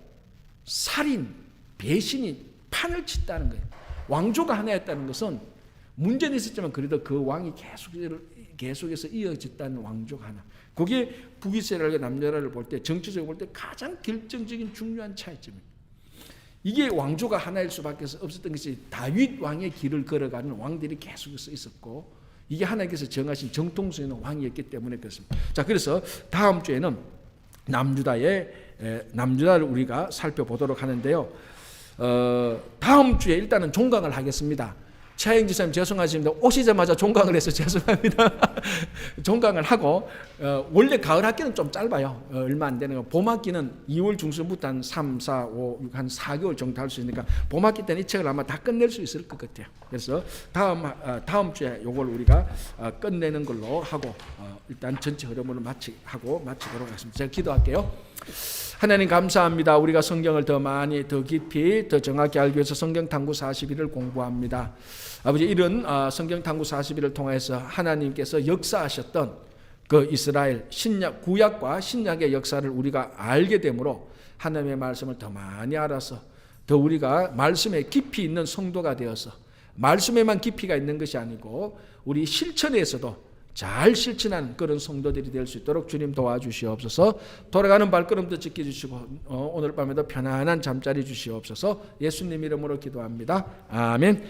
살인, 배신이 판을 쳤다는 거예요. 왕조가 하나였다는 것은 문제는 있었지만 그래도 그 왕이 계속해서 이어졌다는 왕조가 하나. 그게 북이스라엘과 남유다를 볼 때, 정치적으로 볼 때 가장 결정적인 중요한 차이점입니다. 이게 왕조가 하나일 수밖에 없었던 것이 다윗 왕의 길을 걸어가는 왕들이 계속해서 있었고, 이게 하나님께서 정하신 정통성 있는 왕이었기 때문에 그렇습니다. 자, 그래서 다음 주에는 남유다를 우리가 살펴보도록 하는데요. 다음 주에 일단은 종강을 하겠습니다. 최영 지사님 죄송하십니다. 오시자마자 종강을 해서 죄송합니다. 종강을 하고 원래 가을 학기는 좀 짧아요. 얼마 안 되는 거. 봄 학기는 2월 중순부터 한 3, 4, 5, 6, 한 4개월 정도 할 수 있으니까 봄 학기 때는 이 책을 아마 다 끝낼 수 있을 것 같아요. 그래서 다음 주에 이걸 우리가 끝내는 걸로 하고 일단 전체 흐름으로 마치도록 하겠습니다. 제가 기도할게요. 하나님 감사합니다. 우리가 성경을 더 많이 더 깊이 더 정확히 알기 위해서 성경 탐구 40일을 공부합니다. 아버지 이런 성경 탐구 40일을 통해서 하나님께서 역사하셨던 그 이스라엘 신약 구약과 신약의 역사를 우리가 알게 되므로 하나님의 말씀을 더 많이 알아서 더 우리가 말씀에 깊이 있는 성도가 되어서 말씀에만 깊이가 있는 것이 아니고 우리 실천에서도 잘 실천하는 그런 성도들이 될 수 있도록 주님 도와주시옵소서. 돌아가는 발걸음도 지켜주시고 오늘 밤에도 편안한 잠자리 주시옵소서. 예수님 이름으로 기도합니다. 아멘.